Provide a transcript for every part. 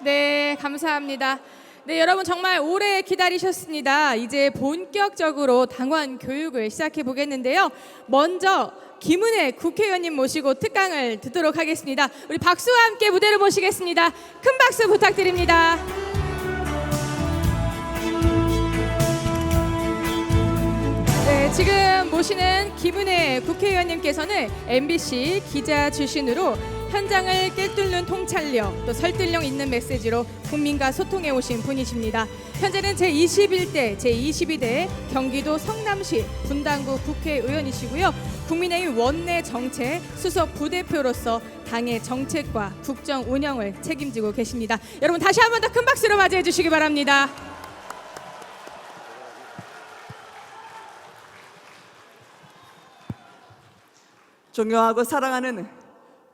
네, 감사합니다. 네, 여러분 정말 오래 기다리셨습니다. 이제 본격적으로 당원 교육을 시작해 보겠는데요. 먼저 김은혜 국회의원님 모시고 특강을 듣도록 하겠습니다. 우리 박수와 함께 무대를 모시겠습니다. 큰 박수 부탁드립니다. 네, 지금 모시는 김은혜 국회의원님께서는 MBC 기자 출신으로 현장을 꿰뚫는 통찰력, 또 설득력 있는 메시지로 국민과 소통해 오신 분이십니다. 현재는 제21대, 제22대 경기도 성남시 분당구 국회의원이시고요. 국민의힘 원내 정책 수석 부대표로서 당의 정책과 국정 운영을 책임지고 계십니다. 여러분 다시 한 번 더 큰 박수로 맞이해 주시기 바랍니다. 존경하고 사랑하는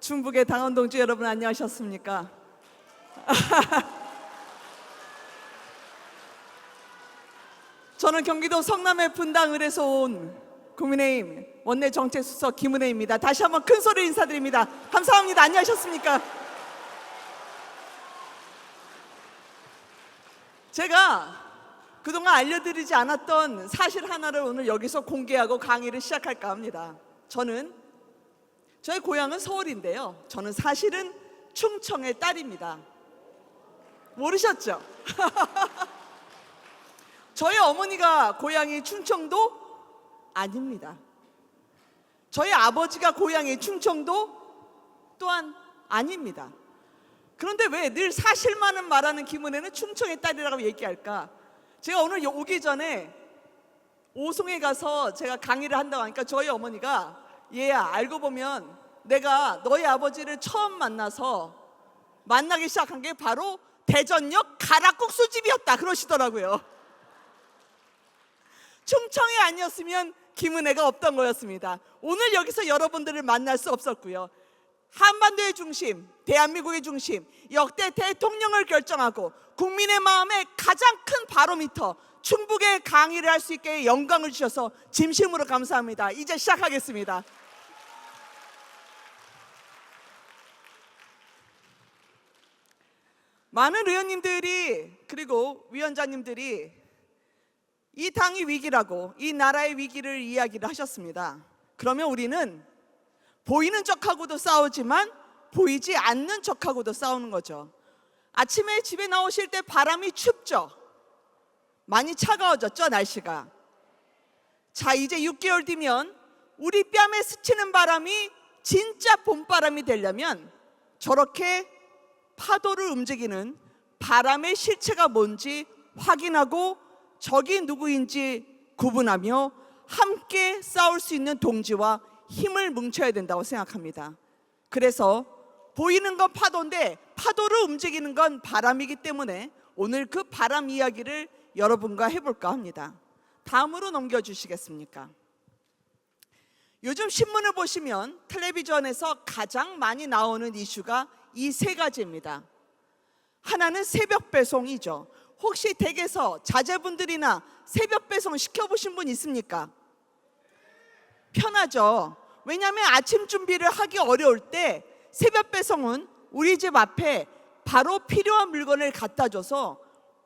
충북의 당원 동지 여러분, 안녕하셨습니까? 저는 경기도 성남의 분당을에서 온 국민의힘 원내 정책수석 김은혜입니다. 다시 한번 큰 소리로 인사드립니다. 감사합니다. 안녕하셨습니까? 제가 그동안 알려드리지 않았던 사실 하나를 오늘 여기서 공개하고 강의를 시작할까 합니다. 저의 고향은 서울인데요. 저는 사실은 충청의 딸입니다. 모르셨죠? 저희 어머니가 고향이 충청도 아닙니다. 저희 아버지가 고향이 충청도 또한 아닙니다. 그런데 왜 늘 사실만은 말하는 김은혜는 충청의 딸이라고 얘기할까? 제가 오늘 오기 전에 오송에 가서 제가 강의를 한다고 하니까 저희 어머니가 얘야, 알고 보면 내가 너희 아버지를 처음 만나기 시작한 게 바로 대전역 가락국수집이었다 그러시더라고요. 충청이 아니었으면 김은혜가 없던 거였습니다. 오늘 여기서 여러분들을 만날 수 없었고요. 한반도의 중심, 대한민국의 중심, 역대 대통령을 결정하고 국민의 마음의 가장 큰 바로미터 충북에 강의를 할 수 있게 영광을 주셔서 진심으로 감사합니다. 이제 시작하겠습니다. 많은 의원님들이 그리고 위원장님들이 이 당이 위기라고, 이 나라의 위기를 이야기를 하셨습니다. 그러면 우리는 보이는 척하고도 싸우지만 보이지 않는 척하고도 싸우는 거죠. 아침에 집에 나오실 때 바람이 춥죠? 많이 차가워졌죠, 날씨가? 자, 이제 6개월 뒤면 우리 뺨에 스치는 바람이 진짜 봄바람이 되려면 저렇게 파도를 움직이는 바람의 실체가 뭔지 확인하고 적이 누구인지 구분하며 함께 싸울 수 있는 동지와 힘을 뭉쳐야 된다고 생각합니다. 그래서 보이는 건 파도인데 파도를 움직이는 건 바람이기 때문에 오늘 그 바람 이야기를 여러분과 해볼까 합니다. 다음으로 넘겨주시겠습니까? 요즘 신문을 보시면 텔레비전에서 가장 많이 나오는 이슈가 이 세 가지입니다. 하나는 새벽 배송이죠. 혹시 댁에서 자제분들이나 새벽 배송 시켜보신 분 있습니까? 편하죠. 왜냐하면 아침 준비를 하기 어려울 때 새벽 배송은 우리 집 앞에 바로 필요한 물건을 갖다 줘서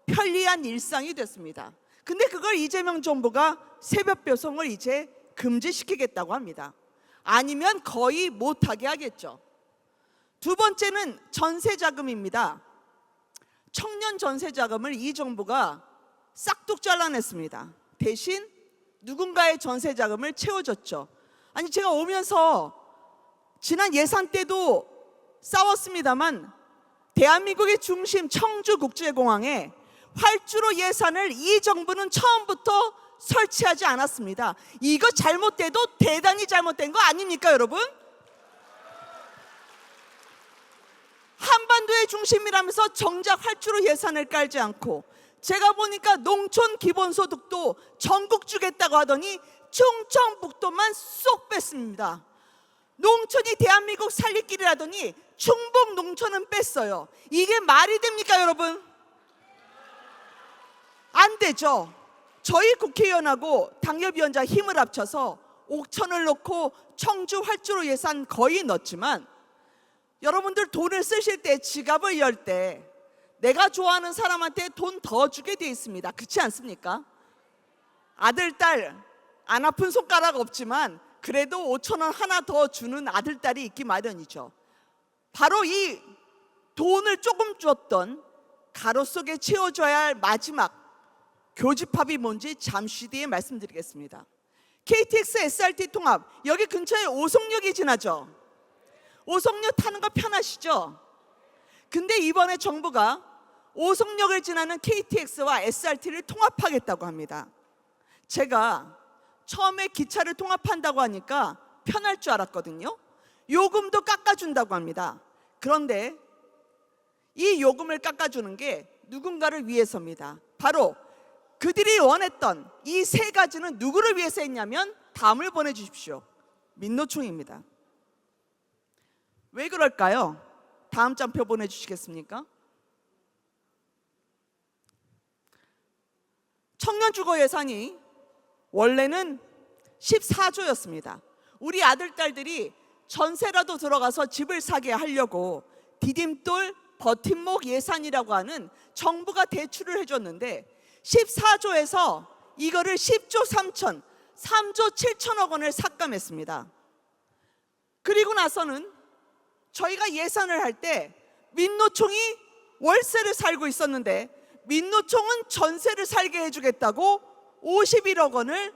편리한 일상이 됐습니다. 근데 그걸 이재명 정부가 새벽 배송을 이제 금지시키겠다고 합니다. 아니면 거의 못하게 하겠죠. 두 번째는 전세자금입니다. 청년 전세자금을 이 정부가 싹둑 잘라냈습니다. 대신 누군가의 전세자금을 채워줬죠. 아니, 제가 오면서 지난 예산 때도 싸웠습니다만 대한민국의 중심 청주국제공항에 활주로 예산을 이 정부는 처음부터 설치하지 않았습니다. 이거 잘못돼도 대단히 잘못된 거 아닙니까, 여러분? 한반도의 중심이라면서 정작 활주로 예산을 깔지 않고, 제가 보니까 농촌 기본소득도 전국 주겠다고 하더니 충청북도만 쏙 뺐습니다. 농촌이 대한민국 살림길이라더니 충북 농촌은 뺐어요. 이게 말이 됩니까, 여러분? 안 되죠. 저희 국회의원하고 당협위원장 힘을 합쳐서 옥천을 넣고 청주 활주로 예산 거의 넣었지만, 여러분들 돈을 쓰실 때, 지갑을 열 때 내가 좋아하는 사람한테 돈 더 주게 돼 있습니다. 그렇지 않습니까? 아들, 딸 안 아픈 손가락 없지만 그래도 5천 원 하나 더 주는 아들, 딸이 있기 마련이죠. 바로 이 돈을 조금 줬던 가로 속에 채워줘야 할 마지막 교집합이 뭔지 잠시 뒤에 말씀드리겠습니다. KTX SRT 통합, 여기 근처에 오송역이 지나죠. 오송역 타는 거 편하시죠? 근데 이번에 정부가 오송역을 지나는 KTX와 SRT를 통합하겠다고 합니다. 제가 처음에 기차를 통합한다고 하니까 편할 줄 알았거든요. 요금도 깎아준다고 합니다. 그런데 이 요금을 깎아주는 게 누군가를 위해서입니다. 바로 그들이 원했던 이 세 가지는 누구를 위해서 했냐면 다음을 보내주십시오. 민노총입니다. 왜 그럴까요? 다음 장표 보내주시겠습니까? 청년주거 예산이 원래는 14조였습니다. 우리 아들, 딸들이 전세라도 들어가서 집을 사게 하려고 디딤돌 버팀목 예산이라고 하는 정부가 대출을 해줬는데 14조에서 이거를 10조 3천, 3조 7천억 원을 삭감했습니다. 그리고 나서는 저희가 예산을 할 때 민노총이 월세를 살고 있었는데 민노총은 전세를 살게 해주겠다고 51억 원을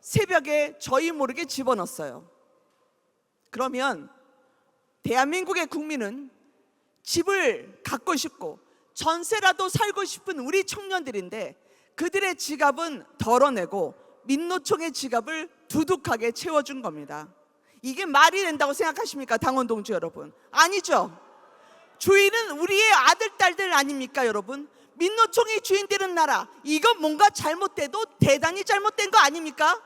새벽에 저희 모르게 집어넣었어요. 그러면 대한민국의 국민은 집을 갖고 싶고 전세라도 살고 싶은 우리 청년들인데 그들의 지갑은 덜어내고 민노총의 지갑을 두둑하게 채워준 겁니다. 이게 말이 된다고 생각하십니까, 당원 동지 여러분? 아니죠. 주인은 우리의 아들, 딸들 아닙니까, 여러분? 민노총이 주인 되는 나라, 이건 뭔가 잘못돼도 대단히 잘못된 거 아닙니까?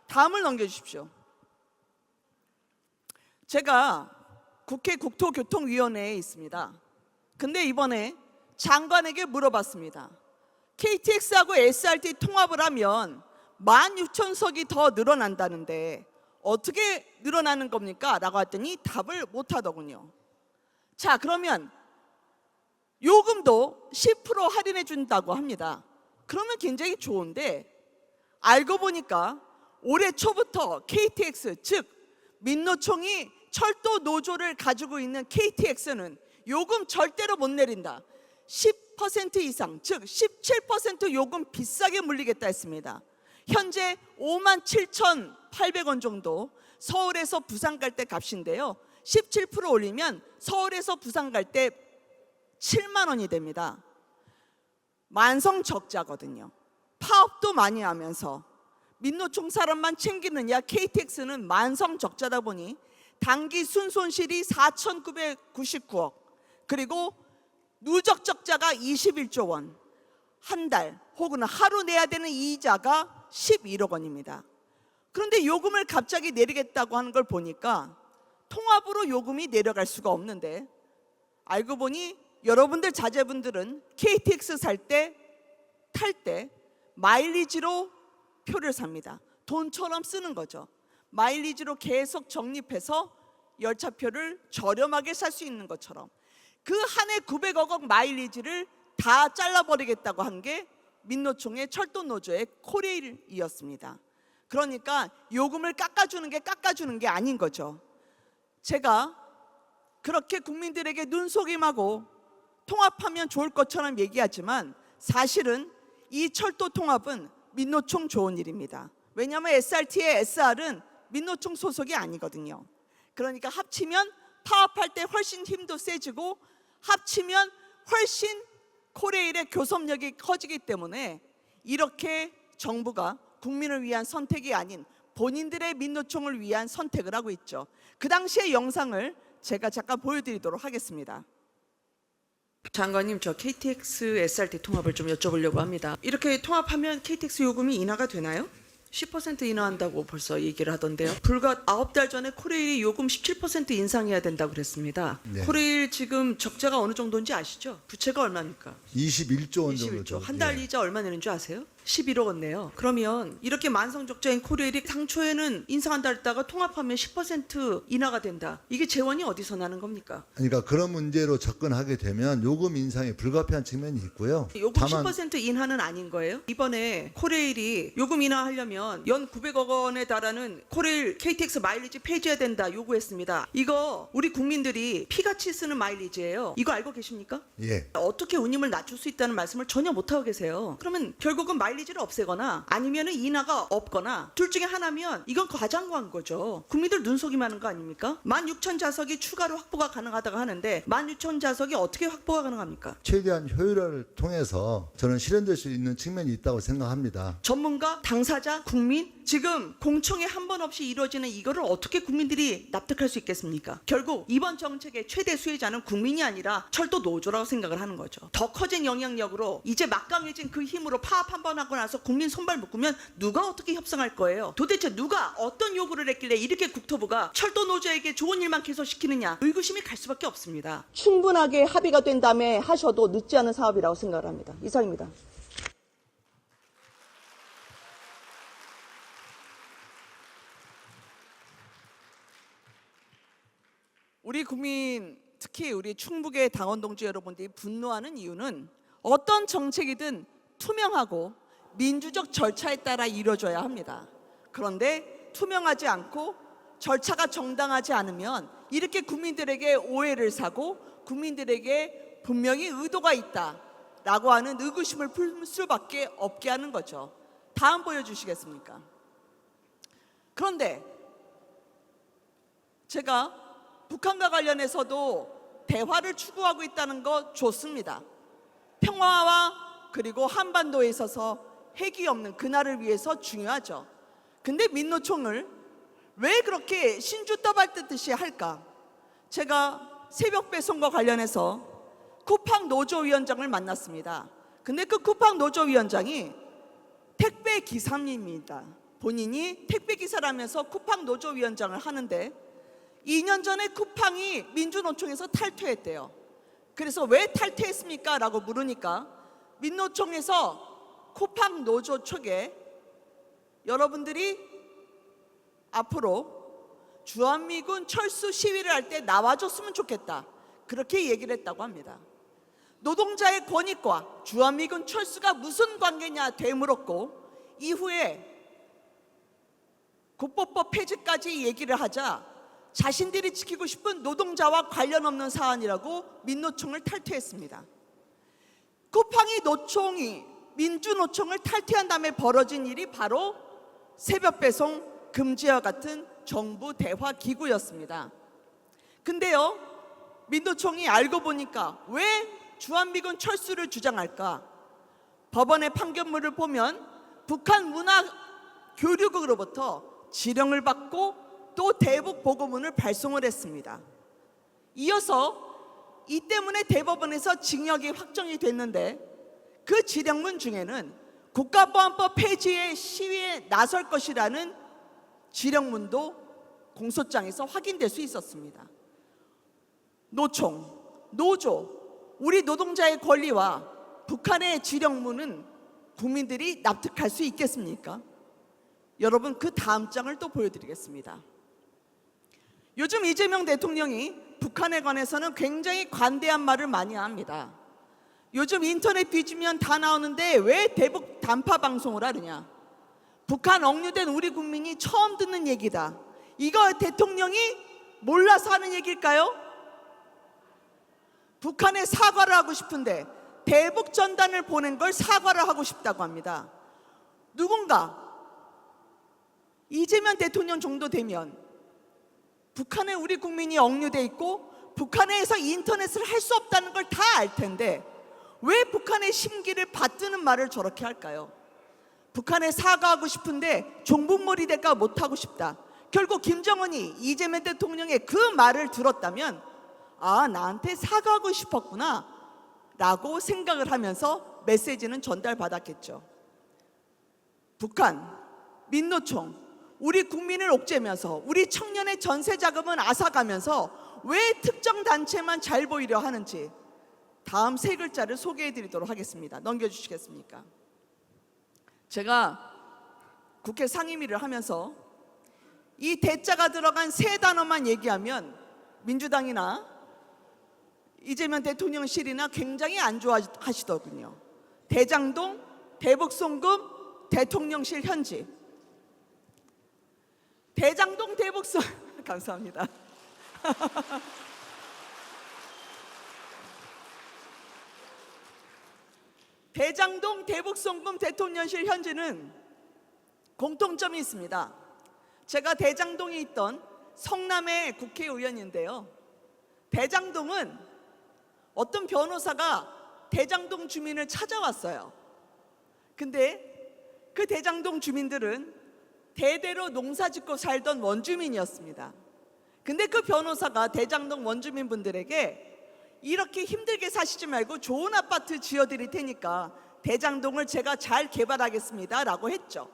다음을 넘겨주십시오. 제가 국회 국토교통위원회에 있습니다. 근데 이번에 장관에게 물어봤습니다. KTX하고 SRT 통합을 하면 16,000석이 더 늘어난다는데 어떻게 늘어나는 겁니까? 라고 했더니 답을 못 하더군요. 자, 그러면 요금도 10% 할인해 준다고 합니다. 그러면 굉장히 좋은데 알고 보니까 올해 초부터 KTX, 즉 민노총이 철도 노조를 가지고 있는 KTX는 요금 절대로 못 내린다. 10% 이상, 즉 17% 요금 비싸게 물리겠다 했습니다. 현재 57,800원 정도 서울에서 부산 갈 때 값인데요. 17% 올리면 서울에서 부산 갈 때 7만 원이 됩니다. 만성 적자거든요. 파업도 많이 하면서 민노총 사람만 챙기느냐, KTX는 만성 적자다 보니 단기 순손실이 4,999억, 그리고 누적 적자가 21조 원, 한 달 혹은 하루 내야 되는 이자가 11억 원입니다. 그런데 요금을 갑자기 내리겠다고 하는 걸 보니까 통합으로 요금이 내려갈 수가 없는데, 알고 보니 여러분들 자제분들은 KTX 살 때, 탈 때 마일리지로 표를 삽니다. 돈처럼 쓰는 거죠. 마일리지로 계속 적립해서 열차표를 저렴하게 살 수 있는 것처럼 그 한 해 900억 원 마일리지를 다 잘라버리겠다고 한 게 민노총의 철도노조의 코레일이었습니다. 그러니까 요금을 깎아주는 게 아닌 거죠. 제가 그렇게 국민들에게 눈속임하고 통합하면 좋을 것처럼 얘기하지만 사실은 이 철도 통합은 민노총 좋은 일입니다. 왜냐하면 SRT의 SR은 민노총 소속이 아니거든요. 그러니까 합치면 파업할 때 훨씬 힘도 세지고 합치면 훨씬 코레일의 교섭력이 커지기 때문에 이렇게 정부가 국민을 위한 선택이 아닌 본인들의 민노총을 위한 선택을 하고 있죠. 그 당시의 영상을 제가 잠깐 보여드리도록 하겠습니다. 장관님, 저 KTX SRT 통합을 좀 여쭤보려고 합니다. 이렇게 통합하면 KTX 요금이 인하가 되나요? 10% 인하한다고 벌써 얘기를 하던데요. 불과 9달 전에 코레일이 요금 17% 인상해야 된다고 그랬습니다. 네. 코레일 지금 적자가 어느 정도인지 아시죠? 부채가 얼마입니까? 21조 원 정도. 21조. 한 달 이자 얼마 내는 줄 아세요? 11억 원 내요. 그러면 이렇게 만성적자인 코레일이 당초에는 인상한다 했다가 통합하면 10% 인하가 된다. 이게 재원이 어디서 나는 겁니까? 그러니까 그런 문제로 접근하게 되면 요금 인상이 불가피한 측면이 있고요. 요금 다만 10% 인하는 아닌 거예요? 이번에 코레일이 요금 인하하려면 연 900억 원에 달하는 코레일 KTX 마일리지 폐지해야 된다 요구했습니다. 이거 우리 국민들이 피같이 쓰는 마일리지예요. 이거 알고 계십니까? 예. 어떻게 운임을 낮출 수 있다는 말씀을 전혀 못하고 계세요. 그러면 결국은 마일리지를 없애거나 아니면 인하가 없거나 둘 중에 하나면 이건 과장한 거죠. 국민들 눈속임하는 거 아닙니까? 16,000좌석이 추가로 확보가 가능하다고 하는데 16,000좌석이 어떻게 확보가 가능합니까? 최대한 효율화를 통해서 저는 실현될 수 있는 측면이 있다고 생각합니다. 전문가, 당사자, 국민 지금 공청회 한 번 없이 이루어지는 이거를 어떻게 국민들이 납득할 수 있겠습니까? 결국 이번 정책의 최대 수혜자는 국민이 아니라 철도 노조라고 생각을 하는 거죠. 더 커진 영향력으로 이제 막강해진 그 힘으로 파업 한 번 하고 나서 국민 손발 묶으면 누가 어떻게 협상할 거예요? 도대체 누가 어떤 요구를 했길래 이렇게 국토부가 철도 노조에게 좋은 일만 계속 시키느냐? 의구심이 갈 수밖에 없습니다. 충분하게 합의가 된 다음에 하셔도 늦지 않은 사업이라고 생각을 합니다. 이상입니다. 우리 국민, 특히 우리 충북의 당원 동지 여러분들이 분노하는 이유는 어떤 정책이든 투명하고 민주적 절차에 따라 이루어져야 합니다. 그런데 투명하지 않고 절차가 정당하지 않으면 이렇게 국민들에게 오해를 사고 국민들에게 분명히 의도가 있다라고 하는 의구심을 풀 수밖에 없게 하는 거죠. 다음 보여주시겠습니까? 그런데 제가 북한과 관련해서도 대화를 추구하고 있다는 거 좋습니다. 평화와 그리고 한반도에 있어서 핵이 없는 그날을 위해서 중요하죠. 근데 민노총을 왜 그렇게 신주 떠받들듯이 할까? 제가 새벽 배송과 관련해서 쿠팡 노조위원장을 만났습니다. 근데 그 쿠팡 노조위원장이 택배 기사님입니다. 본인이 택배 기사라면서 쿠팡 노조위원장을 하는데 2년 전에 쿠팡이 민주노총에서 탈퇴했대요. 그래서 왜 탈퇴했습니까? 라고 물으니까 민노총에서 쿠팡 노조 측에 여러분들이 앞으로 주한미군 철수 시위를 할 때 나와줬으면 좋겠다. 그렇게 얘기를 했다고 합니다. 노동자의 권익과 주한미군 철수가 무슨 관계냐 되물었고 이후에 국보법 폐지까지 얘기를 하자 자신들이 지키고 싶은 노동자와 관련 없는 사안이라고 민노총을 탈퇴했습니다. 쿠팡이 민주노총을 탈퇴한 다음에 벌어진 일이 바로 새벽 배송 금지와 같은 정부 대화 기구였습니다. 근데요, 민노총이 알고 보니까 왜 주한미군 철수를 주장할까? 법원의 판결문을 보면 북한 문화교류국으로부터 지령을 받고 또 대북 보고문을 발송을 했습니다. 이어서 이 때문에 대법원에서 징역이 확정이 됐는데 그 지령문 중에는 국가보안법 폐지의 시위에 나설 것이라는 지령문도 공소장에서 확인될 수 있었습니다. 노총, 노조, 우리 노동자의 권리와 북한의 지령문은 국민들이 납득할 수 있겠습니까? 여러분, 그 다음 장을 또 보여드리겠습니다. 요즘 이재명 대통령이 북한에 관해서는 굉장히 관대한 말을 많이 합니다. 요즘 인터넷 뒤지면 다 나오는데 왜 대북 단파 방송을 하느냐? 북한 억류된 우리 국민이 처음 듣는 얘기다. 이거 대통령이 몰라서 하는 얘기일까요? 북한에 사과를 하고 싶은데 대북 전단을 보낸 걸 사과를 하고 싶다고 합니다. 누군가 이재명 대통령 정도 되면 북한에 우리 국민이 억류돼 있고 북한에서 인터넷을 할 수 없다는 걸 다 알 텐데 왜 북한의 심기를 받드는 말을 저렇게 할까요? 북한에 사과하고 싶은데 종북몰이 될까 못하고 싶다. 결국 김정은이 이재명 대통령의 그 말을 들었다면 아, 나한테 사과하고 싶었구나 라고 생각을 하면서 메시지는 전달받았겠죠. 북한, 민노총, 우리 국민을 옥죄면서 우리 청년의 전세 자금은 앗아가면서 왜 특정 단체만 잘 보이려 하는지 다음 세 글자를 소개해 드리도록 하겠습니다. 넘겨주시겠습니까? 제가 국회 상임위를 하면서 이 대자가 들어간 세 단어만 얘기하면 민주당이나 이재명 대통령실이나 굉장히 안 좋아하시더군요. 대장동, 대북송금, 대통령실 현지. 대장동, 대북송 감사합니다. 대장동, 대북송금, 대통령실 현지는 공통점이 있습니다. 제가 대장동에 있던 성남의 국회의원인데요. 대장동은 어떤 변호사가 대장동 주민을 찾아왔어요. 근데 그 대장동 주민들은 대대로 농사짓고 살던 원주민이었습니다. 근데 그 변호사가 대장동 원주민분들에게 이렇게 힘들게 사시지 말고 좋은 아파트 지어드릴 테니까 대장동을 제가 잘 개발하겠습니다 라고 했죠.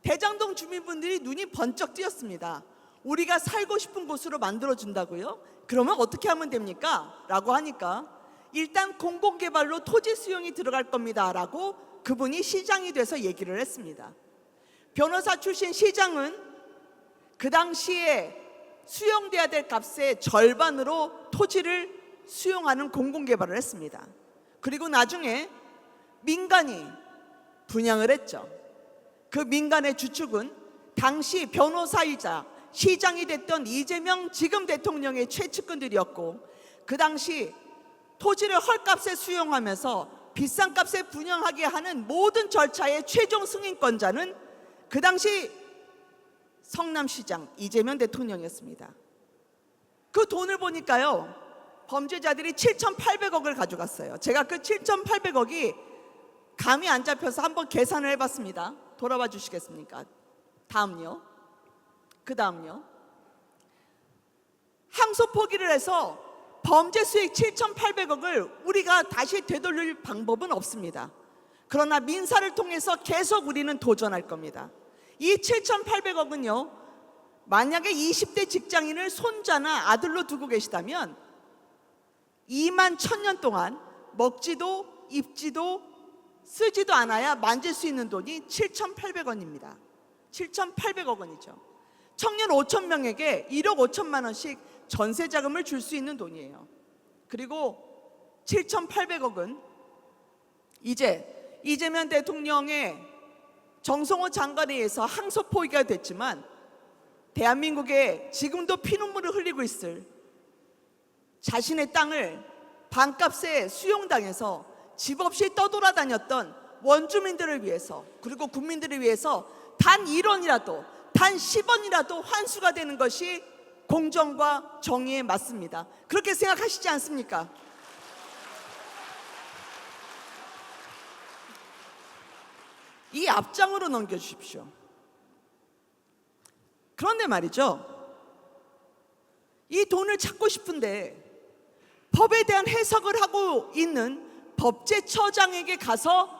대장동 주민분들이 눈이 번쩍 띄었습니다. 우리가 살고 싶은 곳으로 만들어준다고요? 그러면 어떻게 하면 됩니까? 라고 하니까 일단 공공개발로 토지 수용이 들어갈 겁니다 라고 그분이 시장이 돼서 얘기를 했습니다. 변호사 출신 시장은 그 당시에 수용돼야 될 값의 절반으로 토지를 수용하는 공공개발을 했습니다. 그리고 나중에 민간이 분양을 했죠. 그 민간의 주축은 당시 변호사이자 시장이 됐던 이재명 지금 대통령의 최측근들이었고, 그 당시 토지를 헐값에 수용하면서 비싼 값에 분양하게 하는 모든 절차의 최종 승인권자는 그 당시 성남시장 이재명 대통령이었습니다. 그 돈을 보니까요, 범죄자들이 7,800억을 가져갔어요. 제가 그 7,800억이 감이 안 잡혀서 한번 계산을 해봤습니다. 돌아봐 주시겠습니까? 다음요. 그 다음요. 항소 포기를 해서 범죄 수익 7,800억을 우리가 다시 되돌릴 방법은 없습니다. 그러나 민사를 통해서 계속 우리는 도전할 겁니다. 이 7,800억은요, 만약에 20대 직장인을 손자나 아들로 두고 계시다면 2만 1,000년 동안 먹지도 입지도 쓰지도 않아야 만질 수 있는 돈이 7,800원입니다. 7,800억 원이죠. 청년 5,000명에게 1억 5천만 원씩 전세 자금을 줄 수 있는 돈이에요. 그리고 7,800억은 이제 이재명 대통령의 정성호 장관에 의해서 항소 포기가 됐지만 대한민국에 지금도 피눈물을 흘리고 있을 자신의 땅을 반값에 수용당해서 집 없이 떠돌아다녔던 원주민들을 위해서, 그리고 국민들을 위해서 단 1원이라도, 단 10원이라도 환수가 되는 것이 공정과 정의에 맞습니다. 그렇게 생각하시지 않습니까? 이 앞장으로 넘겨주십시오. 그런데 말이죠, 이 돈을 찾고 싶은데 법에 대한 해석을 하고 있는 법제처장에게 가서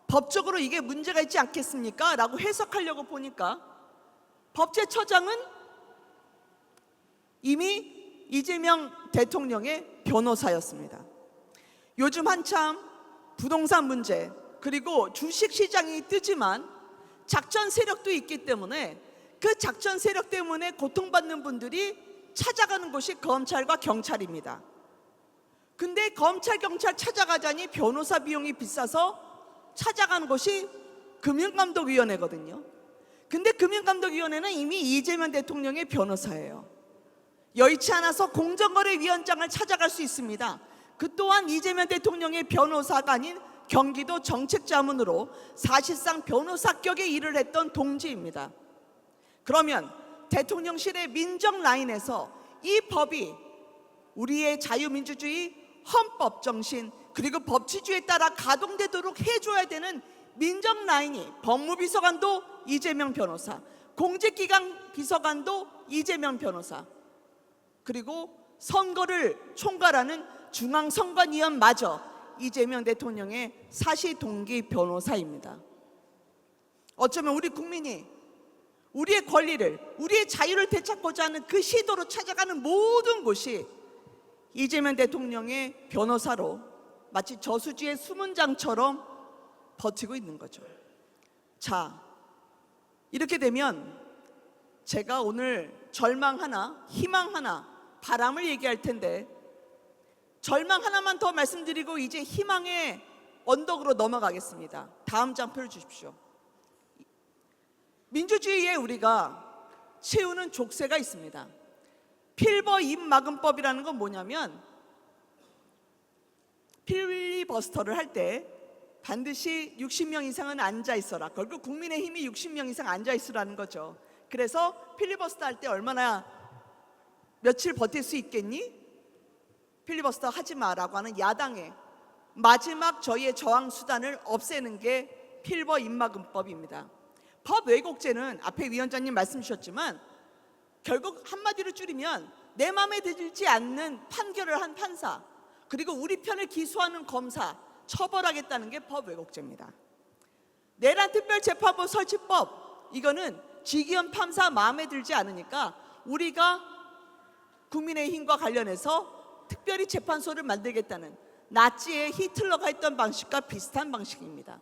법적으로 이게 문제가 있지 않겠습니까? 라고 해석하려고 보니까 법제처장은 이미 이재명 대통령의 변호사였습니다. 요즘 한참 부동산 문제 그리고 주식시장이 뜨지만 작전 세력도 있기 때문에 그 작전 세력 때문에 고통받는 분들이 찾아가는 곳이 검찰과 경찰입니다. 근데 검찰, 경찰 찾아가자니 변호사 비용이 비싸서 찾아가는 곳이 금융감독위원회거든요. 근데 금융감독위원회는 이미 이재명 대통령의 변호사예요. 여의치 않아서 공정거래위원장을 찾아갈 수 있습니다. 그 또한 이재명 대통령의 변호사가 아닌 경기도 정책자문으로 사실상 변호사격의 일을 했던 동지입니다. 그러면 대통령실의 민정 라인에서 이 법이 우리의 자유민주주의 헌법 정신 그리고 법치주의에 따라 가동되도록 해줘야 되는 민정 라인이 법무비서관도 이재명 변호사, 공직기강 비서관도 이재명 변호사, 그리고 선거를 총괄하는 중앙선관위원마저 이재명 대통령의 사시동기 변호사입니다. 어쩌면 우리 국민이 우리의 권리를, 우리의 자유를 되찾고자 하는 그 시도로 찾아가는 모든 곳이 이재명 대통령의 변호사로 마치 저수지의 수문장처럼 버티고 있는 거죠. 자, 이렇게 되면 제가 오늘 절망 하나, 희망 하나, 바람을 얘기할 텐데 절망 하나만 더 말씀드리고 이제 희망의 언덕으로 넘어가겠습니다. 다음 장표를 주십시오. 민주주의에 우리가 채우는 족쇄가 있습니다. 필버 입막음법이라는 건 뭐냐면 필리버스터를 할 때 반드시 60명 이상은 앉아 있어라. 결국 국민의힘이 60명 이상 앉아 있으라는 거죠. 그래서 필리버스터 할 때 얼마나 며칠 버틸 수 있겠니? 필리버스터 하지 마라고 하는 야당의 마지막 저희의 저항 수단을 없애는 게 필버 입막음법입니다. 법 왜곡죄는 앞에 위원장님 말씀 주셨지만 결국 한마디로 줄이면 내 마음에 들지 않는 판결을 한 판사 그리고 우리 편을 기소하는 검사 처벌하겠다는 게 법 왜곡죄입니다. 내란 특별재판부 설치법 이거는 지기현 판사 마음에 들지 않으니까 우리가 국민의힘과 관련해서 특별히 재판소를 만들겠다는 나치의 히틀러가 했던 방식과 비슷한 방식입니다.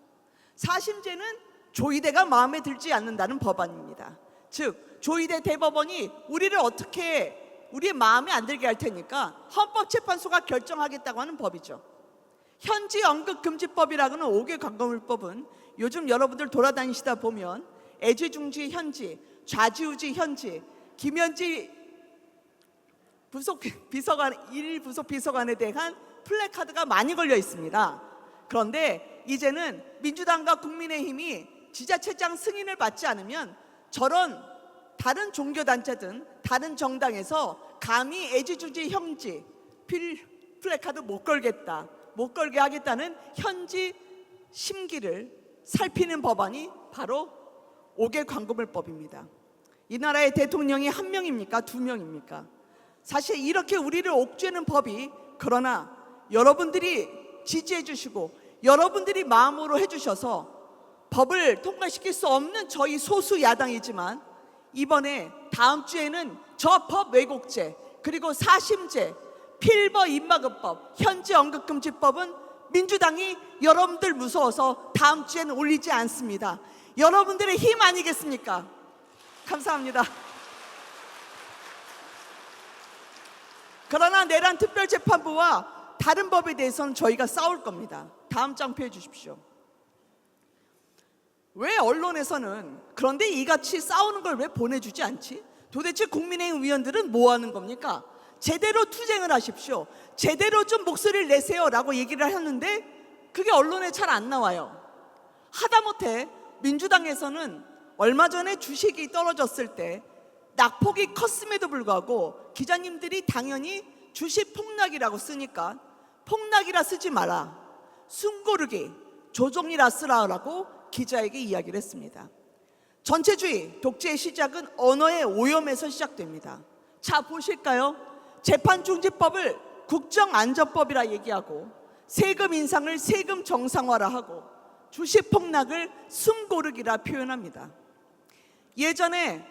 사심죄는 조이대가 마음에 들지 않는다는 법안입니다. 즉 조이대 대법원이 우리를 어떻게 우리의 마음에 안 들게 할 테니까 헌법재판소가 결정하겠다고 하는 법이죠. 현지 언급금지법이라고는 5개 관건물법은 요즘 여러분들 돌아다니시다 보면 애지중지 현지, 좌지우지 현지, 김현지 일 부속 비서관에 대한 플래카드가 많이 걸려 있습니다. 그런데 이제는 민주당과 국민의힘이 지자체장 승인을 받지 않으면 저런 다른 종교단체든 다른 정당에서 감히 애지중지 현지 플래카드 못 걸겠다, 못 걸게 하겠다는 현지 심기를 살피는 법안이 바로 5개 관건물법입니다. 이 나라의 대통령이 한 명입니까? 두 명입니까? 사실 이렇게 우리를 옥죄는 법이 그러나 여러분들이 지지해 주시고 여러분들이 마음으로 해주셔서 법을 통과시킬 수 없는 저희 소수 야당이지만 이번에 다음 주에는 저 법 왜곡죄 그리고 사심죄 필버 입막음법 현지 언급금지법은 민주당이 여러분들 무서워서 다음 주에는 올리지 않습니다. 여러분들의 힘 아니겠습니까? 감사합니다. 그러나 내란 특별재판부와 다른 법에 대해서는 저희가 싸울 겁니다. 다음 장표 해주십시오. 왜 언론에서는 그런데 이같이 싸우는 걸 왜 보내주지 않지? 도대체 국민의힘 의원들은 뭐 하는 겁니까? 제대로 투쟁을 하십시오. 제대로 좀 목소리를 내세요 라고 얘기를 하는데 그게 언론에 잘 안 나와요. 하다못해 민주당에서는 얼마 전에 주식이 떨어졌을 때 낙폭이 컸음에도 불구하고 기자님들이 당연히 주식 폭락이라고 쓰니까 폭락이라 쓰지 마라, 숨고르기, 조종이라 쓰라라고 기자에게 이야기를 했습니다. 전체주의, 독재의 시작은 언어의 오염에서 시작됩니다. 자 보실까요? 재판중지법을 국정안전법이라 얘기하고 세금 인상을 세금 정상화라 하고 주식 폭락을 숨고르기라 표현합니다. 예전에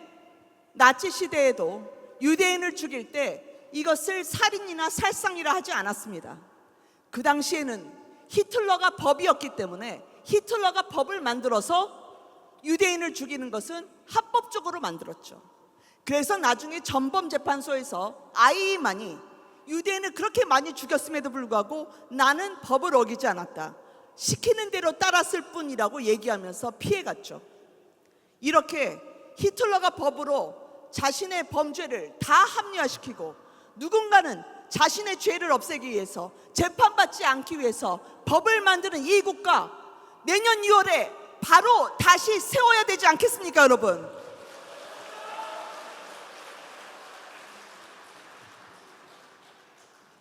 나치 시대에도 유대인을 죽일 때 이것을 살인이나 살상이라 하지 않았습니다. 그 당시에는 히틀러가 법이었기 때문에 히틀러가 법을 만들어서 유대인을 죽이는 것은 합법적으로 만들었죠. 그래서 나중에 전범재판소에서 아이만이 유대인을 그렇게 많이 죽였음에도 불구하고 나는 법을 어기지 않았다, 시키는 대로 따랐을 뿐이라고 얘기하면서 피해갔죠. 이렇게 히틀러가 법으로 자신의 범죄를 다 합리화시키고 누군가는 자신의 죄를 없애기 위해서 재판받지 않기 위해서 법을 만드는 이 국가 내년 2월에 바로 다시 세워야 되지 않겠습니까, 여러분?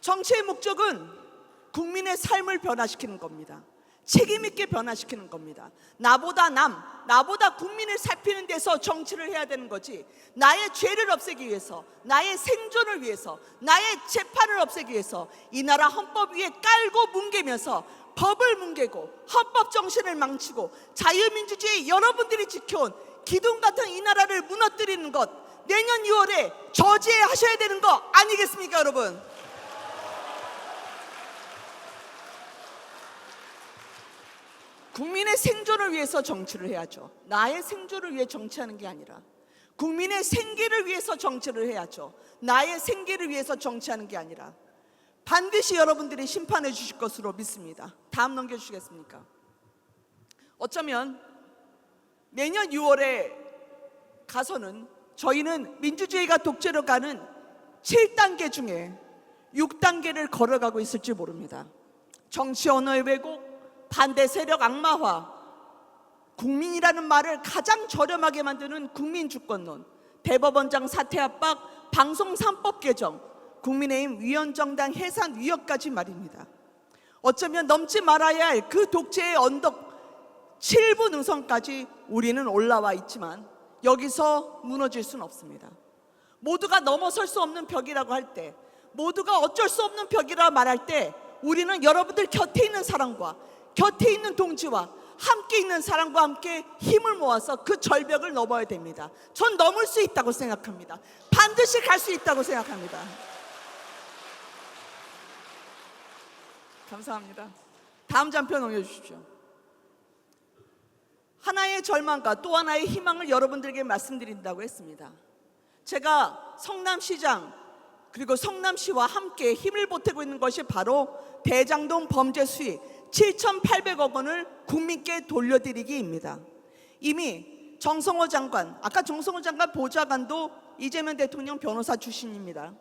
정치의 목적은 국민의 삶을 변화시키는 겁니다. 책임 있게 변화시키는 겁니다. 나보다 나보다 국민을 살피는 데서 정치를 해야 되는 거지, 나의 죄를 없애기 위해서, 나의 생존을 위해서, 나의 재판을 없애기 위해서 이 나라 헌법 위에 깔고 뭉개면서 법을 뭉개고 헌법 정신을 망치고 자유민주주의 여러분들이 지켜온 기둥 같은 이 나라를 무너뜨리는 것, 내년 2월에 저지하셔야 되는 거 아니겠습니까, 여러분? 국민의 생존을 위해서 정치를 해야죠. 나의 생존을 위해 정치하는 게 아니라 국민의 생계를 위해서 정치를 해야죠. 나의 생계를 위해서 정치하는 게 아니라 반드시 여러분들이 심판해 주실 것으로 믿습니다. 다음 넘겨주시겠습니까? 어쩌면 내년 6월에 가서는 저희는 민주주의가 독재로 가는 7단계 중에 6단계를 걸어가고 있을지 모릅니다. 정치 언어의 왜곡, 반대 세력 악마화, 국민이라는 말을 가장 저렴하게 만드는 국민주권론, 대법원장 사퇴 압박, 방송 3법 개정, 국민의힘 위원정당 해산 위협까지 말입니다. 어쩌면 넘지 말아야 할 그 독재의 언덕 7부 능선까지 우리는 올라와 있지만 여기서 무너질 수는 없습니다. 모두가 넘어설 수 없는 벽이라고 할 때, 모두가 어쩔 수 없는 벽이라 말할 때 우리는 여러분들 곁에 있는 사람과 곁에 있는 동지와 함께 있는 사람과 함께 힘을 모아서 그 절벽을 넘어야 됩니다. 전 넘을 수 있다고 생각합니다. 반드시 갈 수 있다고 생각합니다. 감사합니다. 다음 장표 넘겨주십시오. 하나의 절망과 또 하나의 희망을 여러분들에게 말씀드린다고 했습니다. 제가 성남시장 그리고 성남시와 함께 힘을 보태고 있는 것이 바로 대장동 범죄 수익 7,800억 원을 국민께 돌려드리기입니다. 이미 정성호 장관, 아까 정성호 장관 보좌관도 이재명 대통령 변호사 출신입니다.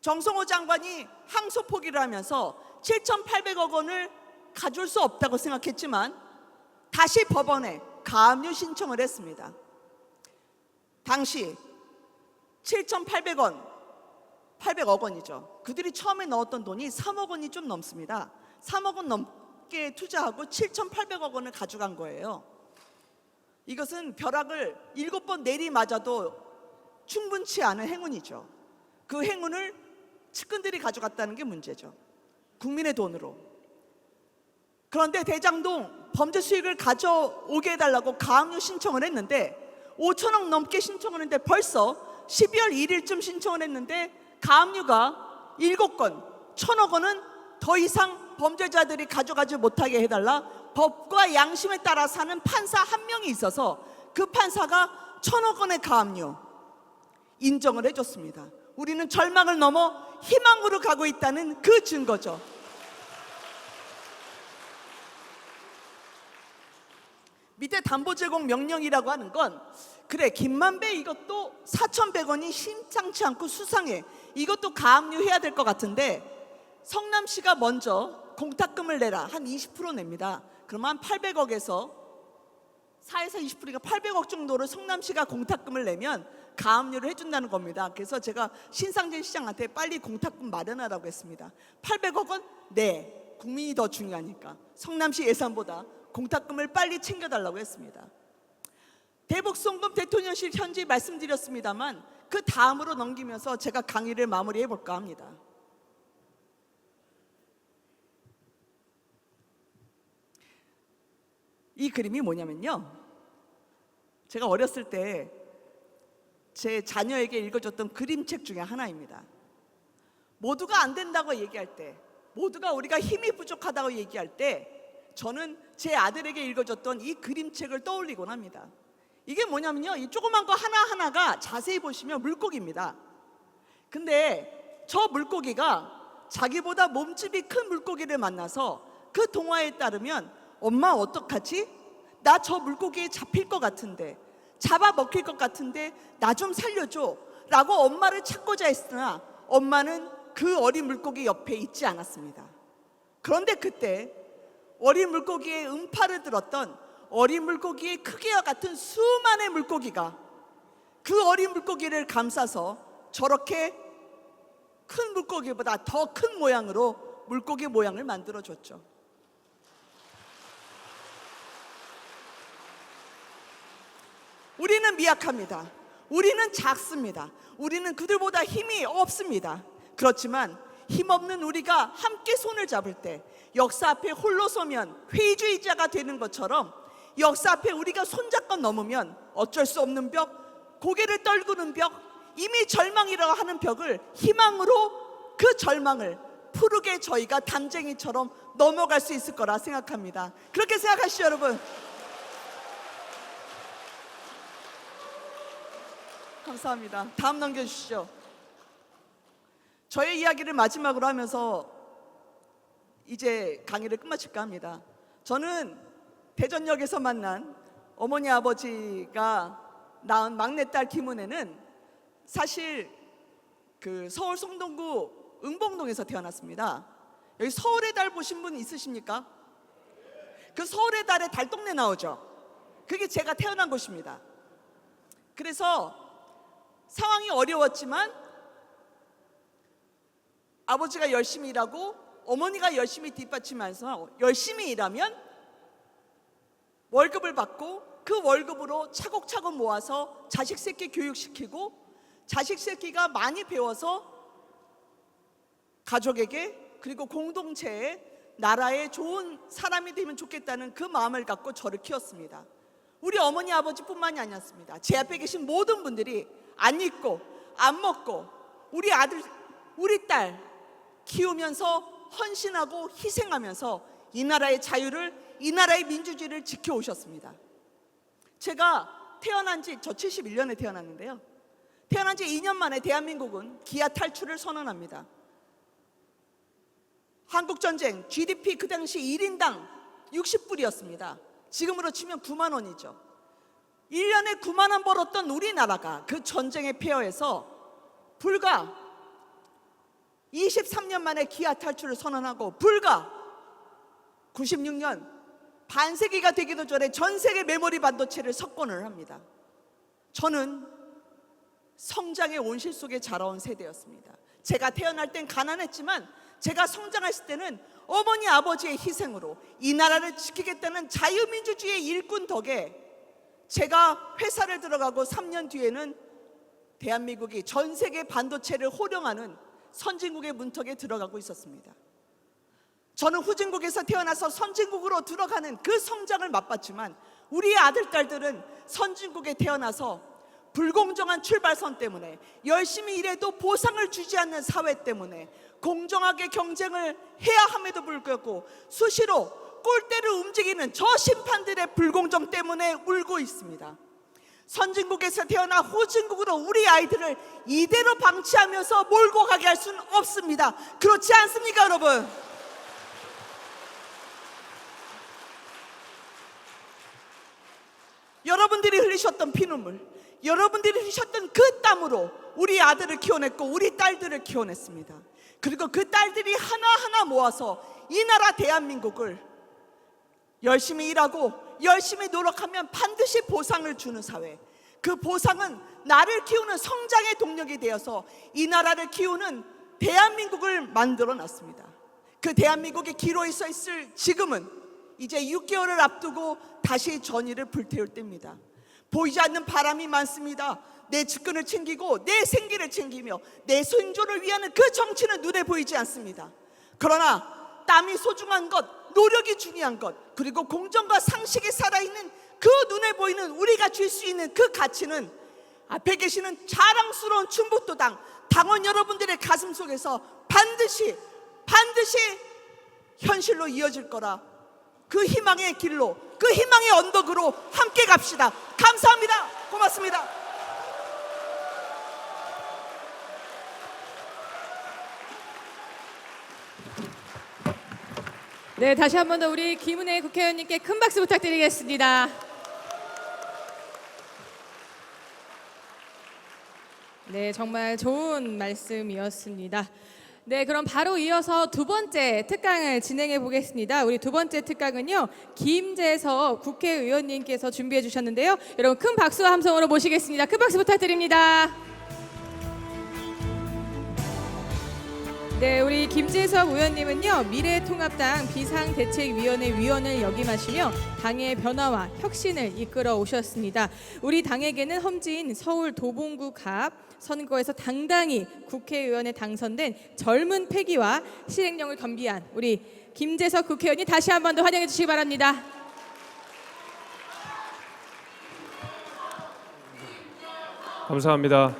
정성호 장관이 항소 포기를 하면서 7,800억 원을 가줄 수 없다고 생각했지만 다시 법원에 가압류 신청을 했습니다. 당시 7,800원, 800억 원이죠. 그들이 처음에 넣었던 돈이 3억 원이 좀 넘습니다. 3억 원 넘게 투자하고 7,800억 원을 가져간 거예요. 이것은 벼락을 7번 내리맞아도 충분치 않은 행운이죠. 그 행운을 측근들이 가져갔다는 게 문제죠. 국민의 돈으로. 그런데 대장동 범죄 수익을 가져오게 해달라고 가압류 신청을 했는데 5천억 넘게 신청을 했는데 벌써 12월 1일쯤 신청을 했는데 가압류가 7건, 1,000억 원은 더 이상 범죄자들이 가져가지 못하게 해달라 법과 양심에 따라 사는 판사 한 명이 있어서 그 판사가 1,000억 원의 가압류 인정을 해줬습니다. 우리는 절망을 넘어 희망으로 가고 있다는 그 증거죠. 밑에 담보 제공 명령이라고 하는 건 그래 김만배 이것도 4,100원이 심상치 않고 수상해, 이것도 가압류 해야 될 것 같은데 성남시가 먼저 공탁금을 내라, 한 20% 냅니다. 그러면 한 800억에서 4에서 20%가 800억 정도를 성남시가 공탁금을 내면 가압류를 해준다는 겁니다. 그래서 제가 신상진 시장한테 빨리 공탁금 마련하라고 했습니다. 800억 원? 네, 국민이 더 중요하니까 성남시 예산보다 공탁금을 빨리 챙겨달라고 했습니다. 대북송금 대통령실 현지 말씀드렸습니다만 그 다음으로 넘기면서 제가 강의를 마무리해 볼까 합니다. 이 그림이 뭐냐면요, 제가 어렸을 때 제 자녀에게 읽어줬던 그림책 중에 하나입니다. 모두가 안 된다고 얘기할 때, 모두가 우리가 힘이 부족하다고 얘기할 때 저는 제 아들에게 읽어줬던 이 그림책을 떠올리곤 합니다. 이게 뭐냐면요, 이 조그만 거 하나하나가 자세히 보시면 물고기입니다. 근데 저 물고기가 자기보다 몸집이 큰 물고기를 만나서 그 동화에 따르면 엄마 어떡하지? 나 저 물고기에 잡힐 것 같은데, 잡아먹힐 것 같은데 나 좀 살려줘 라고 엄마를 찾고자 했으나 엄마는 그 어린 물고기 옆에 있지 않았습니다. 그런데 그때 어린 물고기의 음파를 들었던 어린 물고기의 크기와 같은 수많은 물고기가 그 어린 물고기를 감싸서 저렇게 큰 물고기보다 더 큰 모양으로 물고기 모양을 만들어줬죠. 우리는 미약합니다. 우리는 작습니다. 우리는 그들보다 힘이 없습니다. 그렇지만 힘없는 우리가 함께 손을 잡을 때 역사 앞에 홀로 서면 회의주의자가 되는 것처럼 역사 앞에 우리가 손잡고 넘으면 어쩔 수 없는 벽, 고개를 떨구는 벽, 이미 절망이라고 하는 벽을 희망으로 그 절망을 푸르게 저희가 담쟁이처럼 넘어갈 수 있을 거라 생각합니다. 그렇게 생각하시죠, 여러분? 감사합니다. 다음 넘겨주시죠. 저의 이야기를 마지막으로 하면서 이제 강의를 끝마칠까 합니다. 저는 대전역에서 만난 어머니 아버지가 낳은 막내딸 김은혜는 사실 그 서울 송동구 응봉동에서 태어났습니다. 여기 서울의 달 보신 분 있으십니까? 그 서울의 달에 달동네 나오죠. 그게 제가 태어난 곳입니다. 그래서 상황이 어려웠지만 아버지가 열심히 일하고 어머니가 열심히 뒷받침하면서 열심히 일하면 월급을 받고 그 월급으로 차곡차곡 모아서 자식 새끼 교육시키고 자식 새끼가 많이 배워서 가족에게 그리고 공동체에 나라에 좋은 사람이 되면 좋겠다는 그 마음을 갖고 저를 키웠습니다. 우리 어머니 아버지뿐만이 아니었습니다. 제 앞에 계신 모든 분들이 안 입고 안 먹고 우리 아들 우리 딸 키우면서 헌신하고 희생하면서 이 나라의 자유를 이 나라의 민주주의를 지켜오셨습니다. 제가 태어난 지 저 71년에 태어났는데요. 태어난 지 2년 만에 대한민국은 기아 탈출을 선언합니다. 한국전쟁 GDP 그 당시 1인당 60불이었습니다. 지금으로 치면 9만 원이죠. 1년에 9만 원 벌었던 우리나라가 그 전쟁에 패여해서 불과 23년 만에 기아 탈출을 선언하고 불과 96년 반세기가 되기도 전에 전 세계 메모리 반도체를 석권을 합니다. 저는 성장의 온실 속에 자라온 세대였습니다. 제가 태어날 땐 가난했지만 제가 성장했을 때는 어머니 아버지의 희생으로 이 나라를 지키겠다는 자유민주주의의 일꾼 덕에 제가 회사를 들어가고 3년 뒤에는 대한민국이 전 세계 반도체를 호령하는 선진국의 문턱에 들어가고 있었습니다. 저는 후진국에서 태어나서 선진국으로 들어가는 그 성장을 맛봤지만 우리 아들, 딸들은 선진국에 태어나서 불공정한 출발선 때문에 열심히 일해도 보상을 주지 않는 사회 때문에 공정하게 경쟁을 해야 함에도 불구하고 수시로 꼴대를 움직이는 저 심판들의 불공정 때문에 울고 있습니다. 선진국에서 태어나 후진국으로 우리 아이들을 이대로 방치하면서 몰고 가게 할 수는 없습니다. 그렇지 않습니까, 여러분? 여러분들이 흘리셨던 피눈물, 여러분들이 흘리셨던 그 땀으로 우리 아들을 키워냈고 우리 딸들을 키워냈습니다. 그리고 그 딸들이 하나하나 모아서 이 나라 대한민국을 열심히 일하고 열심히 노력하면 반드시 보상을 주는 사회, 그 보상은 나를 키우는 성장의 동력이 되어서 이 나라를 키우는 대한민국을 만들어 놨습니다. 그 대한민국이 기로에 서 있을 지금은 이제 6개월을 앞두고 다시 전의를 불태울 때입니다. 보이지 않는 바람이 많습니다. 내 직근을 챙기고 내 생계를 챙기며 내 생존을 위하는 그 정치는 눈에 보이지 않습니다. 그러나 땀이 소중한 것, 노력이 중요한 것, 그리고 공정과 상식이 살아있는 그 눈에 보이는 우리가 줄 수 있는 그 가치는 앞에 계시는 자랑스러운 충북도당 당원 여러분들의 가슴 속에서 반드시 현실로 이어질 거라, 그 희망의 길로, 그 희망의 언덕으로 함께 갑시다. 감사합니다. 고맙습니다. 네, 다시 한 번 더 우리 김은혜 국회의원님께 큰 박수 부탁드리겠습니다. 네, 정말 좋은 말씀이었습니다. 네, 그럼 바로 이어서 두 번째 특강을 진행해 보겠습니다. 우리 두 번째 특강은요, 김재석 국회의원님께서 준비해 주셨는데요. 여러분 큰 박수와 함성으로 모시겠습니다. 큰 박수 부탁드립니다. 네, 우리 김재석 의원님은요, 미래통합당 비상대책위원회 위원을 역임하시며 당의 변화와 혁신을 이끌어 오셨습니다. 우리 당에게는 험지인 서울 도봉구 갑 선거에서 당당히 국회의원에 당선된 젊은 패기와 실행력을 겸비한 우리 김재석 국회의원이 다시 한 번 더 환영해 주시기 바랍니다. 감사합니다.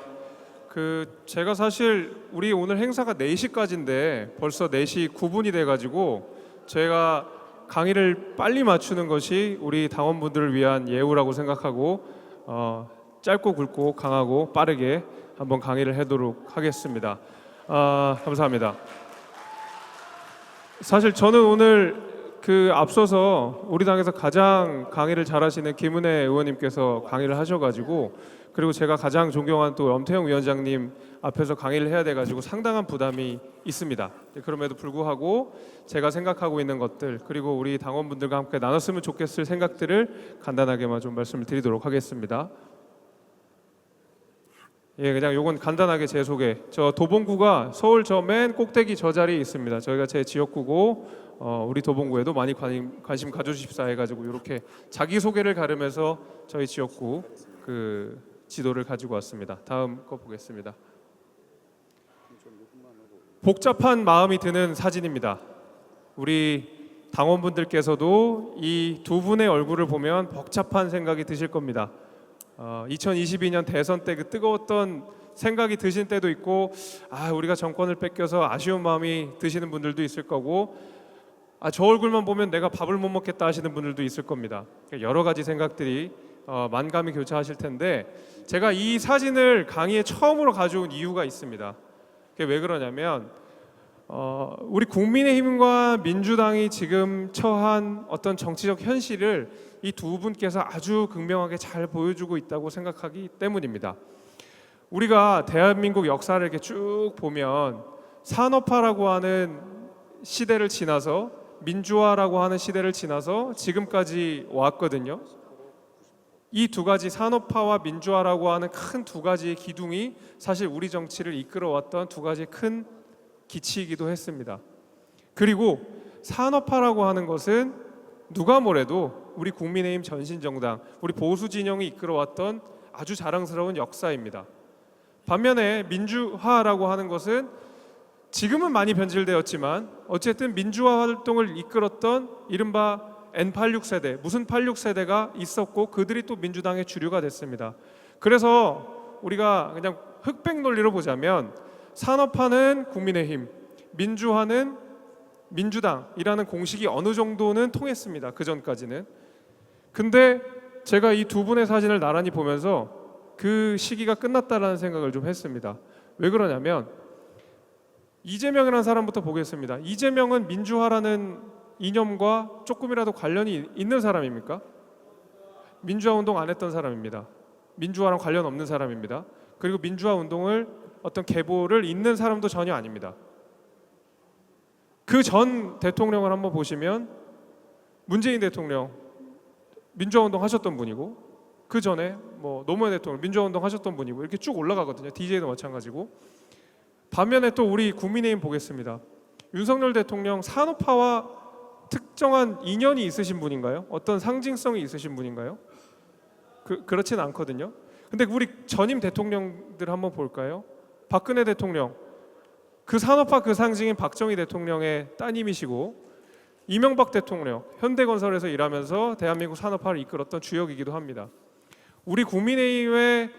제가 사실 우리 오늘 행사가 4시까지인데 벌써 4시 9분이 돼가지고 제가 강의를 빨리 맞추는 것이 우리 당원분들을 위한 예우라고 생각하고 짧고 굵고 강하고 빠르게 한번 강의를 하도록 하겠습니다. 감사합니다. 사실 저는 오늘 앞서서 우리 당에서 가장 강의를 잘하시는 김은혜 의원님께서 강의를 하셔가지고, 그리고 제가 가장 존경한 또 엄태영 위원장님 앞에서 강의를 해야 돼가지고 상당한 부담이 있습니다. 그럼에도 불구하고 제가 생각하고 있는 것들, 그리고 우리 당원분들과 함께 나눴으면 좋겠을 생각들을 간단하게만 좀 말씀을 드리도록 하겠습니다. 예, 그냥 요건 간단하게 제 소개. 저 도봉구가 서울 저 맨 꼭대기 저 자리에 있습니다. 저희가 제 지역구고 우리 도봉구에도 많이 관심 가져주십사 해가지고 이렇게 자기 소개를 가르면서 저희 지역구 지도를 가지고 왔습니다. 다음 거 보겠습니다. 복잡한 마음이 드는 사진입니다. 우리 당원분들께서도 이 두 분의 얼굴을 보면 복잡한 생각이 드실 겁니다. 2022년 대선 때 그 뜨거웠던 생각이 드신 때도 있고, 우리가 정권을 뺏겨서 아쉬운 마음이 드시는 분들도 있을 거고, 저 얼굴만 보면 내가 밥을 못 먹겠다 하시는 분들도 있을 겁니다. 여러 가지 생각들이 만감이 교차하실 텐데, 제가 이 사진을 강의에 처음으로 가져온 이유가 있습니다. 그게 왜 그러냐면 우리 국민의힘과 민주당이 지금 처한 어떤 정치적 현실을 이 두 분께서 아주 극명하게 잘 보여주고 있다고 생각하기 때문입니다. 우리가 대한민국 역사를 이렇게 쭉 보면 산업화라고 하는 시대를 지나서 민주화라고 하는 시대를 지나서 지금까지 왔거든요. 이 두 가지 산업화와 민주화라고 하는 큰 두 가지의 기둥이 사실 우리 정치를 이끌어왔던 두 가지 큰 기치이기도 했습니다. 그리고 산업화라고 하는 것은 누가 뭐래도 우리 국민의힘 전신정당, 우리 보수 진영이 이끌어왔던 아주 자랑스러운 역사입니다. 반면에 민주화라고 하는 것은 지금은 많이 변질되었지만 어쨌든 민주화 활동을 이끌었던 이른바 N86 세대, 무슨 86세대가 있었고 그들이 또 민주당의 주류가 됐습니다. 그래서 우리가 그냥 흑백 논리로 보자면 산업화는 국민의힘, 민주화는 민주당이라는 공식이 어느 정도는 통했습니다. 그 전까지는. 근데 제가 이 두 분의 사진을 나란히 보면서 그 시기가 끝났다라는 생각을 좀 했습니다. 왜 그러냐면 이재명이라는 사람부터 보겠습니다. 이재명은 민주화라는 이념과 조금이라도 관련이 있는 사람입니까? 민주화 운동 안 했던 사람입니다. 민주화랑 관련 없는 사람입니다. 그리고 민주화 운동을 어떤 계보를 잇는 사람도 전혀 아닙니다. 그 전 대통령을 한번 보시면 문재인 대통령 민주화 운동 하셨던 분이고, 그 전에 노무현 대통령 민주화 운동 하셨던 분이고, 이렇게 쭉 올라가거든요. DJ도 마찬가지고. 반면에 또 우리 국민의힘 보겠습니다. 윤석열 대통령 산업화와 특정한 인연이 있으신 분인가요? 어떤 상징성이 있으신 분인가요? 그렇진 않거든요. 근데 우리 전임 대통령들 한번 볼까요? 박근혜 대통령, 그 산업화 그 상징인 박정희 대통령의 따님이시고, 이명박 대통령 현대건설에서 일하면서 대한민국 산업화를 이끌었던 주역이기도 합니다. 우리 국민의힘의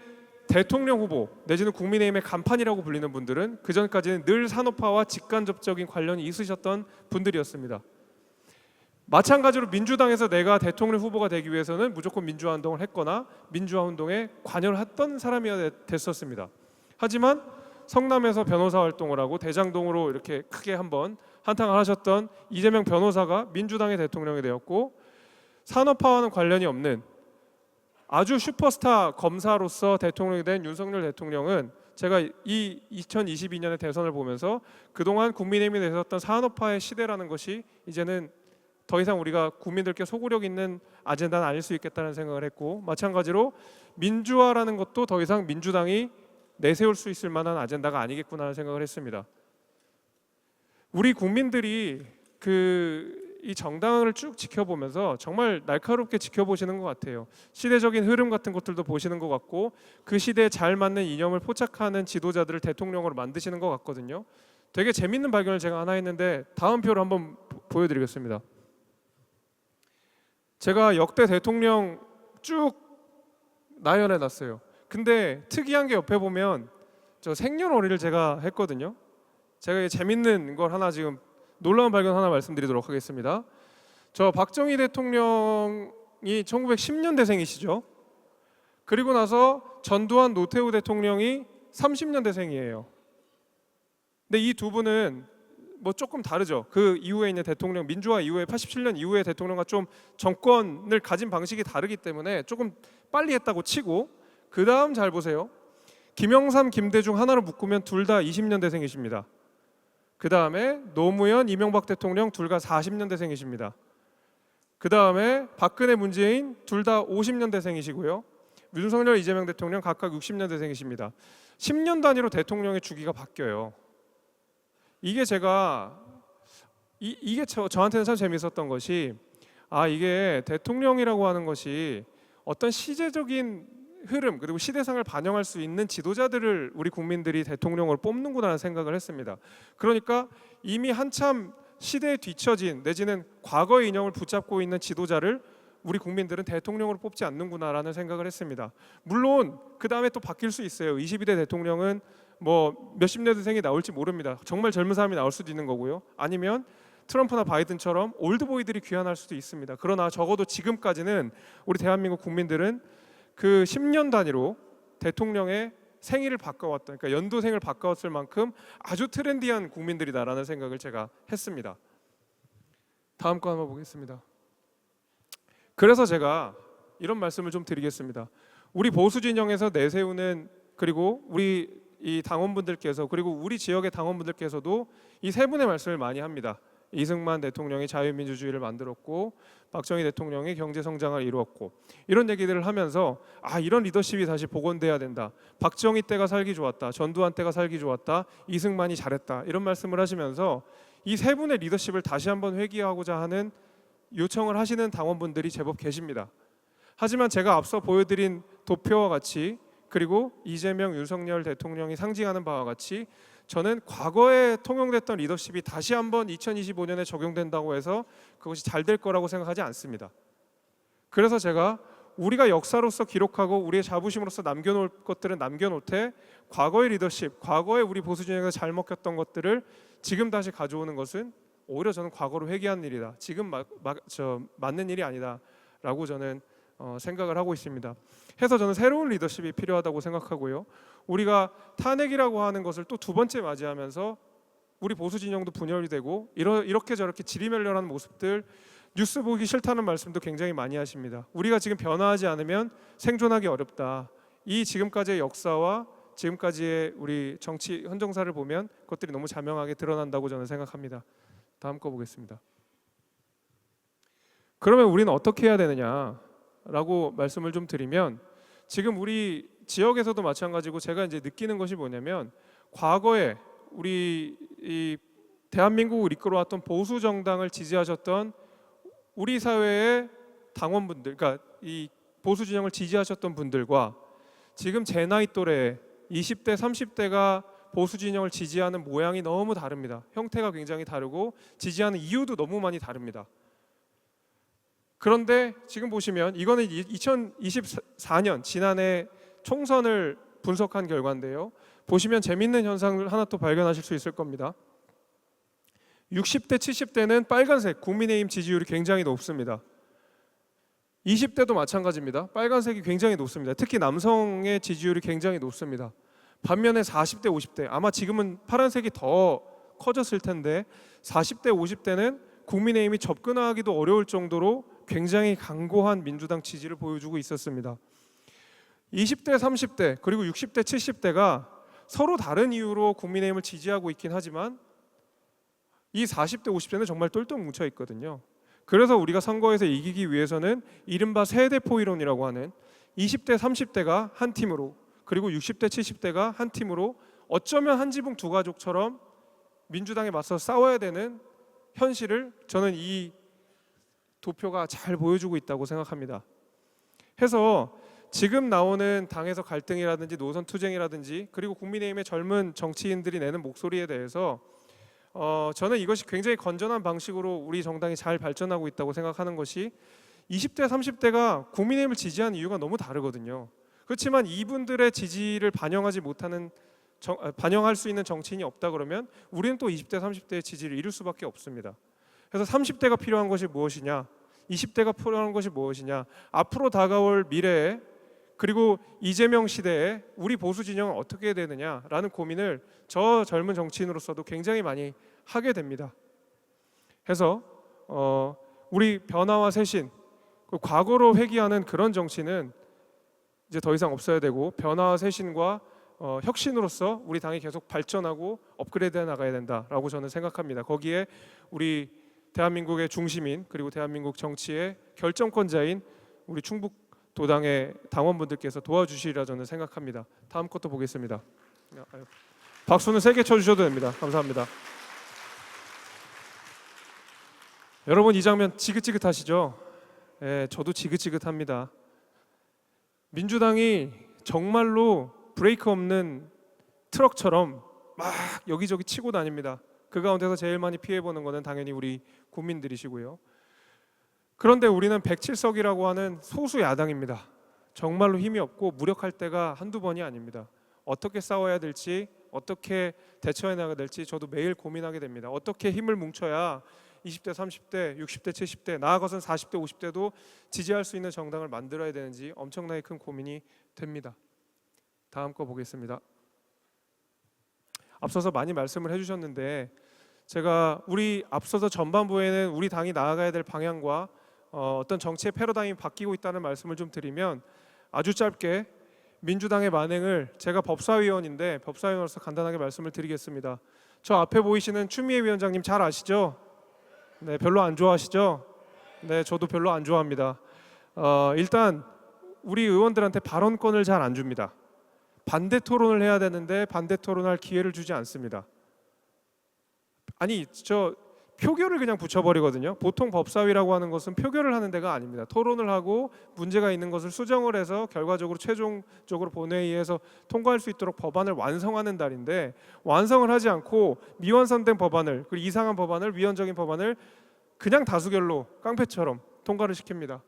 대통령 후보 내지는 국민의힘의 간판이라고 불리는 분들은 그 전까지는 늘 산업화와 직간접적인 관련이 있으셨던 분들이었습니다. 마찬가지로 민주당에서 내가 대통령 후보가 되기 위해서는 무조건 민주화 운동을 했거나 민주화 운동에 관여를 했던 사람이어야 됐었습니다. 하지만 성남에서 변호사 활동을 하고 대장동으로 이렇게 크게 한번 한탕을 하셨던 이재명 변호사가 민주당의 대통령이 되었고, 산업화와는 관련이 없는 아주 슈퍼스타 검사로서 대통령이 된 윤석열 대통령은 제가 이 2022년의 대선을 보면서 그동안 국민의힘이 내세웠던 산업화의 시대라는 것이 이제는 더 이상 우리가 국민들께 소구력 있는 아젠다는 아닐 수 있겠다는 생각을 했고, 마찬가지로 민주화라는 것도 더 이상 민주당이 내세울 수 있을 만한 아젠다가 아니겠구나 생각을 했습니다. 우리 국민들이 이 정당을 쭉 지켜보면서 정말 날카롭게 지켜보시는 것 같아요. 시대적인 흐름 같은 것들도 보시는 것 같고, 그 시대에 잘 맞는 이념을 포착하는 지도자들을 대통령으로 만드시는 것 같거든요. 되게 재밌는 발견을 제가 하나 했는데 다음 표를 한번 보여드리겠습니다. 제가 역대 대통령 쭉 나열해놨어요. 근데 특이한 게 옆에 보면 저 생년월일을 제가 했거든요. 제가 재밌는 걸 하나 지금 놀라운 발견 하나 말씀드리도록 하겠습니다. 저 박정희 대통령이 1910년대생이시죠. 그리고 나서 전두환 노태우 대통령이 30년대생이에요. 근데 이 두 분은 뭐 조금 다르죠. 그 이후에 있는 대통령, 민주화 이후에 87년 이후의 대통령과 좀 정권을 가진 방식이 다르기 때문에 조금 빨리 했다고 치고, 그 다음 잘 보세요. 김영삼, 김대중 하나로 묶으면 둘 다 20년대생이십니다. 그 다음에 노무현, 이명박 대통령 둘 다 40년대생이십니다. 그 다음에 박근혜, 문재인 둘 다 50년대생이시고요. 윤석열, 이재명 대통령 각각 60년대생이십니다. 10년 단위로 대통령의 주기가 바뀌어요. 이게 제가 이게 저한테는 참 재밌었던 것이, 이게 대통령이라고 하는 것이 어떤 시대적인 흐름 그리고 시대상을 반영할 수 있는 지도자들을 우리 국민들이 대통령으로 뽑는구나라는 생각을 했습니다. 그러니까 이미 한참 시대에 뒤처진 내지는 과거의 인형을 붙잡고 있는 지도자를 우리 국민들은 대통령으로 뽑지 않는구나라는 생각을 했습니다. 물론 그 다음에 또 바뀔 수 있어요. 22대 대통령은 뭐 몇십 년대생이 나올지 모릅니다. 정말 젊은 사람이 나올 수도 있는 거고요. 아니면 트럼프나 바이든처럼 올드보이들이 귀환할 수도 있습니다. 그러나 적어도 지금까지는 우리 대한민국 국민들은 그 10년 단위로 대통령의 생일을 바꿔왔다, 그러니까 연도생을 바꿔왔을 만큼 아주 트렌디한 국민들이다라는 생각을 제가 했습니다. 다음 거 한번 보겠습니다. 그래서 제가 이런 말씀을 좀 드리겠습니다. 우리 보수 진영에서 내세우는, 그리고 우리 이 당원분들께서, 그리고 우리 지역의 당원분들께서도 이 세 분의 말씀을 많이 합니다. 이승만 대통령이 자유민주주의를 만들었고 박정희 대통령이 경제성장을 이루었고, 이런 얘기들을 하면서 이런 리더십이 다시 복원돼야 된다. 박정희 때가 살기 좋았다. 전두환 때가 살기 좋았다. 이승만이 잘했다. 이런 말씀을 하시면서 이 세 분의 리더십을 다시 한번 회귀하고자 하는 요청을 하시는 당원분들이 제법 계십니다. 하지만 제가 앞서 보여드린 도표와 같이, 그리고 이재명, 윤석열 대통령이 상징하는 바와 같이, 저는 과거에 통용됐던 리더십이 다시 한번 2025년에 적용된다고 해서 그것이 잘 될 거라고 생각하지 않습니다. 그래서 제가 우리가 역사로서 기록하고 우리의 자부심으로서 남겨놓을 것들은 남겨놓되, 과거의 리더십, 과거에 우리 보수 진영에서 잘 먹혔던 것들을 지금 다시 가져오는 것은 오히려 저는 과거로 회귀하는 일이다. 지금 맞는 일이 아니다라고 저는 생각을 하고 있습니다. 해서 저는 새로운 리더십이 필요하다고 생각하고요. 우리가 탄핵이라고 하는 것을 또 두 번째 맞이하면서 우리 보수 진영도 분열이 되고 이렇게 저렇게 지리멸렬하는 모습들, 뉴스 보기 싫다는 말씀도 굉장히 많이 하십니다. 우리가 지금 변화하지 않으면 생존하기 어렵다. 이 지금까지의 역사와 지금까지의 우리 정치 헌정사를 보면 그것들이 너무 자명하게 드러난다고 저는 생각합니다. 다음 거 보겠습니다. 그러면 우리는 어떻게 해야 되느냐라고 말씀을 좀 드리면, 지금 우리 지역에서도 마찬가지고 제가 이제 느끼는 것이 뭐냐면, 과거에 우리 이 대한민국을 이끌어왔던 보수 정당을 지지하셨던 우리 사회의 당원분들, 그러니까 이 보수 진영을 지지하셨던 분들과 지금 제 나이 또래 20대, 30대가 보수 진영을 지지하는 모양이 너무 다릅니다. 형태가 굉장히 다르고 지지하는 이유도 너무 많이 다릅니다. 그런데 지금 보시면 이거는 2024년 지난해 총선을 분석한 결과인데요. 보시면 재밌는 현상을 하나 또 발견하실 수 있을 겁니다. 60대, 70대는 빨간색 국민의힘 지지율이 굉장히 높습니다. 20대도 마찬가지입니다. 빨간색이 굉장히 높습니다. 특히 남성의 지지율이 굉장히 높습니다. 반면에 40대, 50대, 아마 지금은 파란색이 더 커졌을 텐데 40대, 50대는 국민의힘이 접근하기도 어려울 정도로 굉장히 강고한 민주당 지지를 보여주고 있었습니다. 20대, 30대, 그리고 60대, 70대가 서로 다른 이유로 국민의힘을 지지하고 있긴 하지만 이 40대, 50대는 정말 똘똘 뭉쳐 있거든요. 그래서 우리가 선거에서 이기기 위해서는 이른바 세대포이론이라고 하는 20대, 30대가 한 팀으로, 그리고 60대, 70대가 한 팀으로 어쩌면 한 지붕 두 가족처럼 민주당에 맞서 싸워야 되는 현실을 저는 이 도표가 잘 보여주고 있다고 생각합니다. 해서 지금 나오는 당에서 갈등이라든지 노선 투쟁이라든지, 그리고 국민의힘의 젊은 정치인들이 내는 목소리에 대해서 저는 이것이 굉장히 건전한 방식으로 우리 정당이 잘 발전하고 있다고 생각하는 것이, 20대, 30대가 국민의힘을 지지하는 이유가 너무 다르거든요. 그렇지만 이분들의 지지를 반영하지 못하는 반영할 수 있는 정치인이 없다 그러면 우리는 또 20대, 30대의 지지를 잃을 수밖에 없습니다. 그래서 30대가 필요한 것이 무엇이냐, 20대가 필요한 것이 무엇이냐, 앞으로 다가올 미래에 그리고 이재명 시대에 우리 보수 진영은 어떻게 해야 되느냐라는 고민을 저 젊은 정치인으로서도 굉장히 많이 하게 됩니다. 해서 우리 변화와 쇄신, 과거로 회귀하는 그런 정치는 이제 더 이상 없어야 되고 변화와 쇄신과 혁신으로서 우리 당이 계속 발전하고 업그레이드해 나가야 된다라고 저는 생각합니다. 거기에 우리 대한민국의 중심인 그리고 대한민국 정치의 결정권자인 우리 충북도당의 당원분들께서 도와주시리라 저는 생각합니다. 다음 것도 보겠습니다. 박수는 세게 쳐주셔도 됩니다. 감사합니다. 여러분 이 장면 지긋지긋하시죠? 예, 저도 지긋지긋합니다. 민주당이 정말로 브레이크 없는 트럭처럼 막 여기저기 치고 다닙니다. 그 가운데서 제일 많이 피해보는 것은 당연히 우리 국민들이시고요. 그런데 우리는 107석이라고 하는 소수 야당입니다. 정말로 힘이 없고 무력할 때가 한두 번이 아닙니다. 어떻게 싸워야 될지, 어떻게 대처해 나가야 될지 저도 매일 고민하게 됩니다. 어떻게 힘을 뭉쳐야 20대, 30대, 60대, 70대, 나아가서는 40대, 50대도 지지할 수 있는 정당을 만들어야 되는지 엄청나게 큰 고민이 됩니다. 다음 거 보겠습니다. 앞서서 많이 말씀을 해주셨는데 제가 우리 앞서서 전반부에는 우리 당이 나아가야 될 방향과 어떤 정치의 패러다임이 바뀌고 있다는 말씀을 좀 드리면 아주 짧게 민주당의 만행을 제가 법사위원인데 법사위원으로서 간단하게 말씀을 드리겠습니다. 저 앞에 보이시는 추미애 위원장님 잘 아시죠? 네, 별로 안 좋아하시죠? 네, 저도 별로 안 좋아합니다. 일단 우리 의원들한테 발언권을 잘 안 줍니다. 반대 토론을 해야 되는데 반대 토론할 기회를 주지 않습니다. 아니 저 표결을 그냥 붙여버리거든요. 보통 법사위라고 하는 것은 표결을 하는 데가 아닙니다. 토론을 하고 문제가 있는 것을 수정을 해서 결과적으로 최종적으로 본회의에서 통과할 수 있도록 법안을 완성하는 날인데 완성을 하지 않고 미완성된 법안을 그리고 이상한 법안을 위헌적인 법안을 그냥 다수결로 깡패처럼 통과를 시킵니다.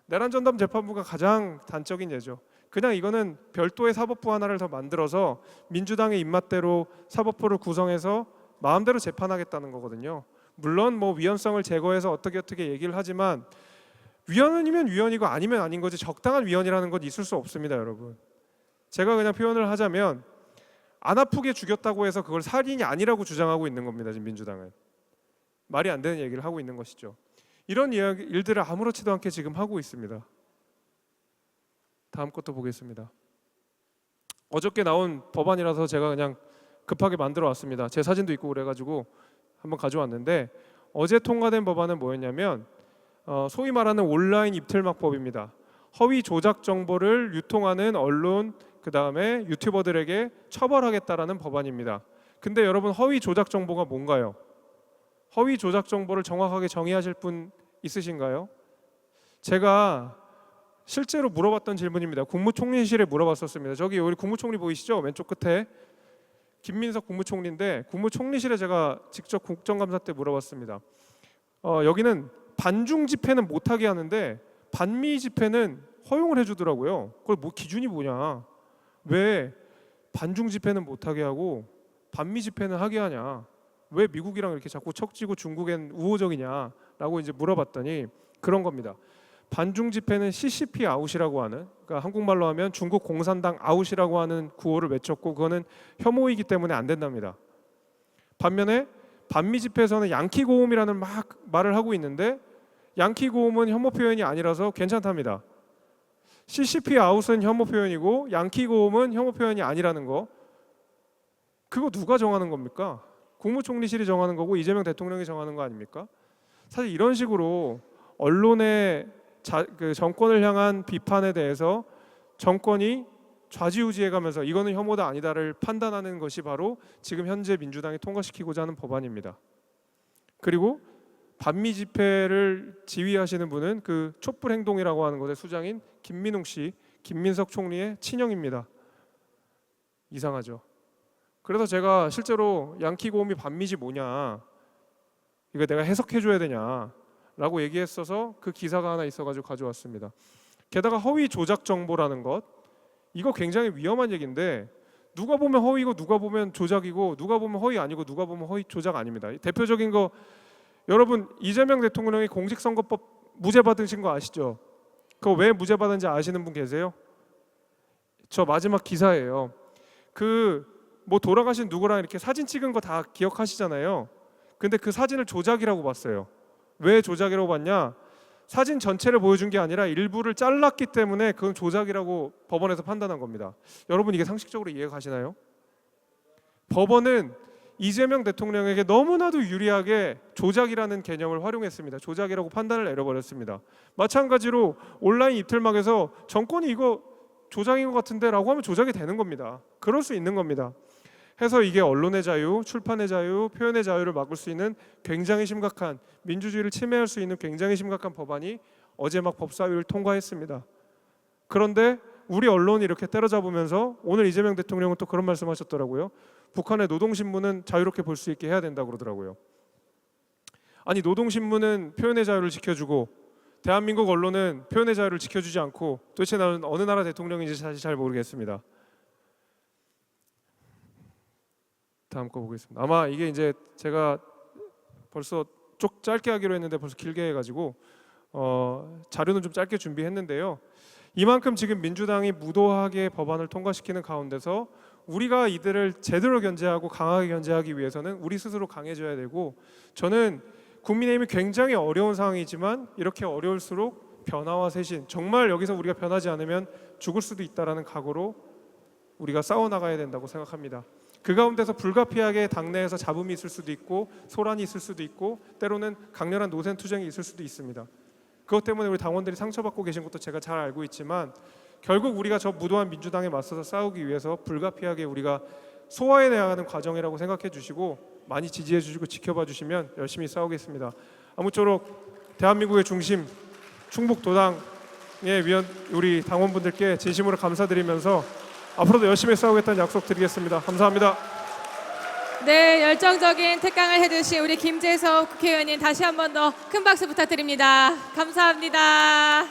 내란전담 재판부가 가장 단적인 예죠. 그냥 이거는 별도의 사법부 하나를 더 만들어서 민주당의 입맛대로 사법부를 구성해서 마음대로 재판하겠다는 거거든요. 물론 뭐 위헌성을 제거해서 어떻게 얘기를 하지만 위헌이면 위헌이고 아니면 아닌 거지 적당한 위헌이라는 건 있을 수 없습니다, 여러분. 제가 그냥 표현을 하자면 안 아프게 죽였다고 해서 그걸 살인이 아니라고 주장하고 있는 겁니다. 지금 민주당은 말이 안 되는 얘기를 하고 있는 것이죠. 이런 일들을 아무렇지도 않게 지금 하고 있습니다. 다음 것도 보겠습니다. 어저께 나온 법안이라서 제가 그냥 급하게 만들어 왔습니다. 제 사진도 있고 그래가지고 한번 가져왔는데 어제 통과된 법안은 뭐였냐면 소위 말하는 온라인 입틀막법입니다. 허위 조작 정보를 유통하는 언론 그 다음에 유튜버들에게 처벌하겠다라는 법안입니다. 근데 여러분 허위 조작 정보가 뭔가요? 허위 조작 정보를 정확하게 정의하실 분 있으신가요? 제가 실제로 물어봤던 질문입니다. 국무총리실에 물어봤었습니다. 저기 우리 국무총리 보이시죠? 왼쪽 끝에 김민석 국무총리인데 국무총리실에 제가 직접 국정감사 때 물어봤습니다. 여기는 반중 집회는 못하게 하는데 반미 집회는 허용을 해주더라고요. 그걸 뭐 기준이 뭐냐? 왜 반중 집회는 못하게 하고 반미 집회는 하게 하냐? 왜 미국이랑 이렇게 자꾸 척지고 중국엔 우호적이냐라고 이제 물어봤더니 그런 겁니다. 반중 집회는 CCP 아웃이라고 하는, 그러니까 한국말로 하면 중국 공산당 아웃이라고 하는 구호를 외쳤고 그거는 혐오이기 때문에 안 된답니다. 반면에 반미 집회에서는 양키 고음이라는 막 말을 하고 있는데 양키 고음은 혐오 표현이 아니라서 괜찮답니다. CCP 아웃은 혐오 표현이고 양키 고음은 혐오 표현이 아니라는 거, 그거 누가 정하는 겁니까? 국무총리실이 정하는 거고 이재명 대통령이 정하는 거 아닙니까? 사실 이런 식으로 언론의 그 정권을 향한 비판에 대해서 정권이 좌지우지해가면서 이거는 혐오다 아니다를 판단하는 것이 바로 지금 현재 민주당이 통과시키고자 하는 법안입니다. 그리고 반미 집회를 지휘하시는 분은 그 촛불행동이라고 하는 것의 수장인 김민웅 씨, 김민석 총리의 친형입니다. 이상하죠. 그래서 제가 실제로 양키 고음이 반미지 뭐냐, 이거 내가 해석해줘야 되냐 라고 얘기했어서 그 기사가 하나 있어가지고 가져왔습니다. 게다가 허위 조작 정보라는 것, 이거 굉장히 위험한 얘기인데 누가 보면 허위고 누가 보면 조작이고 누가 보면 허위 아니고 누가 보면 허위 조작 아닙니다. 대표적인 거 여러분 이재명 대통령이 공직선거법 무죄 받으신 거 아시죠? 그거 왜 무죄 받은지 아시는 분 계세요? 저 마지막 기사예요. 그 뭐 돌아가신 누구랑 이렇게 사진 찍은 거 다 기억하시잖아요. 근데 그 사진을 조작이라고 봤어요. 왜 조작이라고 봤냐? 사진 전체를 보여준 게 아니라 일부를 잘랐기 때문에 그건 조작이라고 법원에서 판단한 겁니다. 여러분 이게 상식적으로 이해가 가시나요? 법원은 이재명 대통령에게 너무나도 유리하게 조작이라는 개념을 활용했습니다. 조작이라고 판단을 내려버렸습니다. 마찬가지로 온라인 입틀막에서 정권이 이거 조작인 것 같은데 라고 하면 조작이 되는 겁니다. 그럴 수 있는 겁니다. 해서 이게 언론의 자유, 출판의 자유, 표현의 자유를 막을 수 있는 굉장히 심각한, 민주주의를 침해할 수 있는 굉장히 심각한 법안이 어제 막 법사위를 통과했습니다. 그런데 우리 언론이 이렇게 때려잡으면서 오늘 이재명 대통령은 또 그런 말씀하셨더라고요. 북한의 노동신문은 자유롭게 볼 수 있게 해야 된다고 그러더라고요. 아니 노동신문은 표현의 자유를 지켜주고 대한민국 언론은 표현의 자유를 지켜주지 않고 도대체 나는 어느 나라 대통령인지 사실 잘 모르겠습니다. 다음 거 보겠습니다. 아마 이게 이제 제가 벌써 짧게 하기로 했는데 벌써 길게 해가지고 자료는 좀 짧게 준비했는데요. 이만큼 지금 민주당이 무도하게 법안을 통과시키는 가운데서 우리가 이들을 제대로 견제하고 강하게 견제하기 위해서는 우리 스스로 강해져야 되고, 저는 국민의힘이 굉장히 어려운 상황이지만 이렇게 어려울수록 변화와 쇄신, 정말 여기서 우리가 변하지 않으면 죽을 수도 있다라는 각오로 우리가 싸워나가야 된다고 생각합니다. 그 가운데서 불가피하게 당내에서 잡음이 있을 수도 있고 소란이 있을 수도 있고 때로는 강렬한 노선 투쟁이 있을 수도 있습니다. 그것 때문에 우리 당원들이 상처받고 계신 것도 제가 잘 알고 있지만 결국 우리가 저 무도한 민주당에 맞서서 싸우기 위해서 불가피하게 우리가 소화해 나가는 과정이라고 생각해 주시고 많이 지지해 주시고 지켜봐 주시면 열심히 싸우겠습니다. 아무쪼록 대한민국의 중심 충북도당의 우리 당원분들께 진심으로 감사드리면서 앞으로도 열심히 싸우겠다는 약속 드리겠습니다. 감사합니다. 네, 열정적인 특강을 해주신 우리 김재석 국회의원님 다시 한 번 더 큰 박수 부탁드립니다. 감사합니다.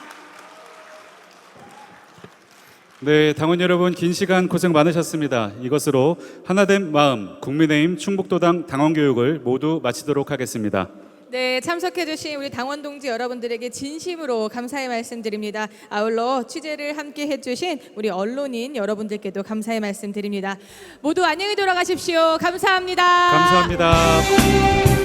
네, 당원 여러분 긴 시간 고생 많으셨습니다. 이것으로 하나된 마음 국민의힘 충북도당 당원교육을 모두 마치도록 하겠습니다. 네, 참석해주신 우리 당원 동지 여러분들에게 진심으로 감사의 말씀드립니다. 아울러 취재를 함께 해주신 우리 언론인 여러분들께도 감사의 말씀드립니다. 모두 안녕히 돌아가십시오. 감사합니다. 감사합니다.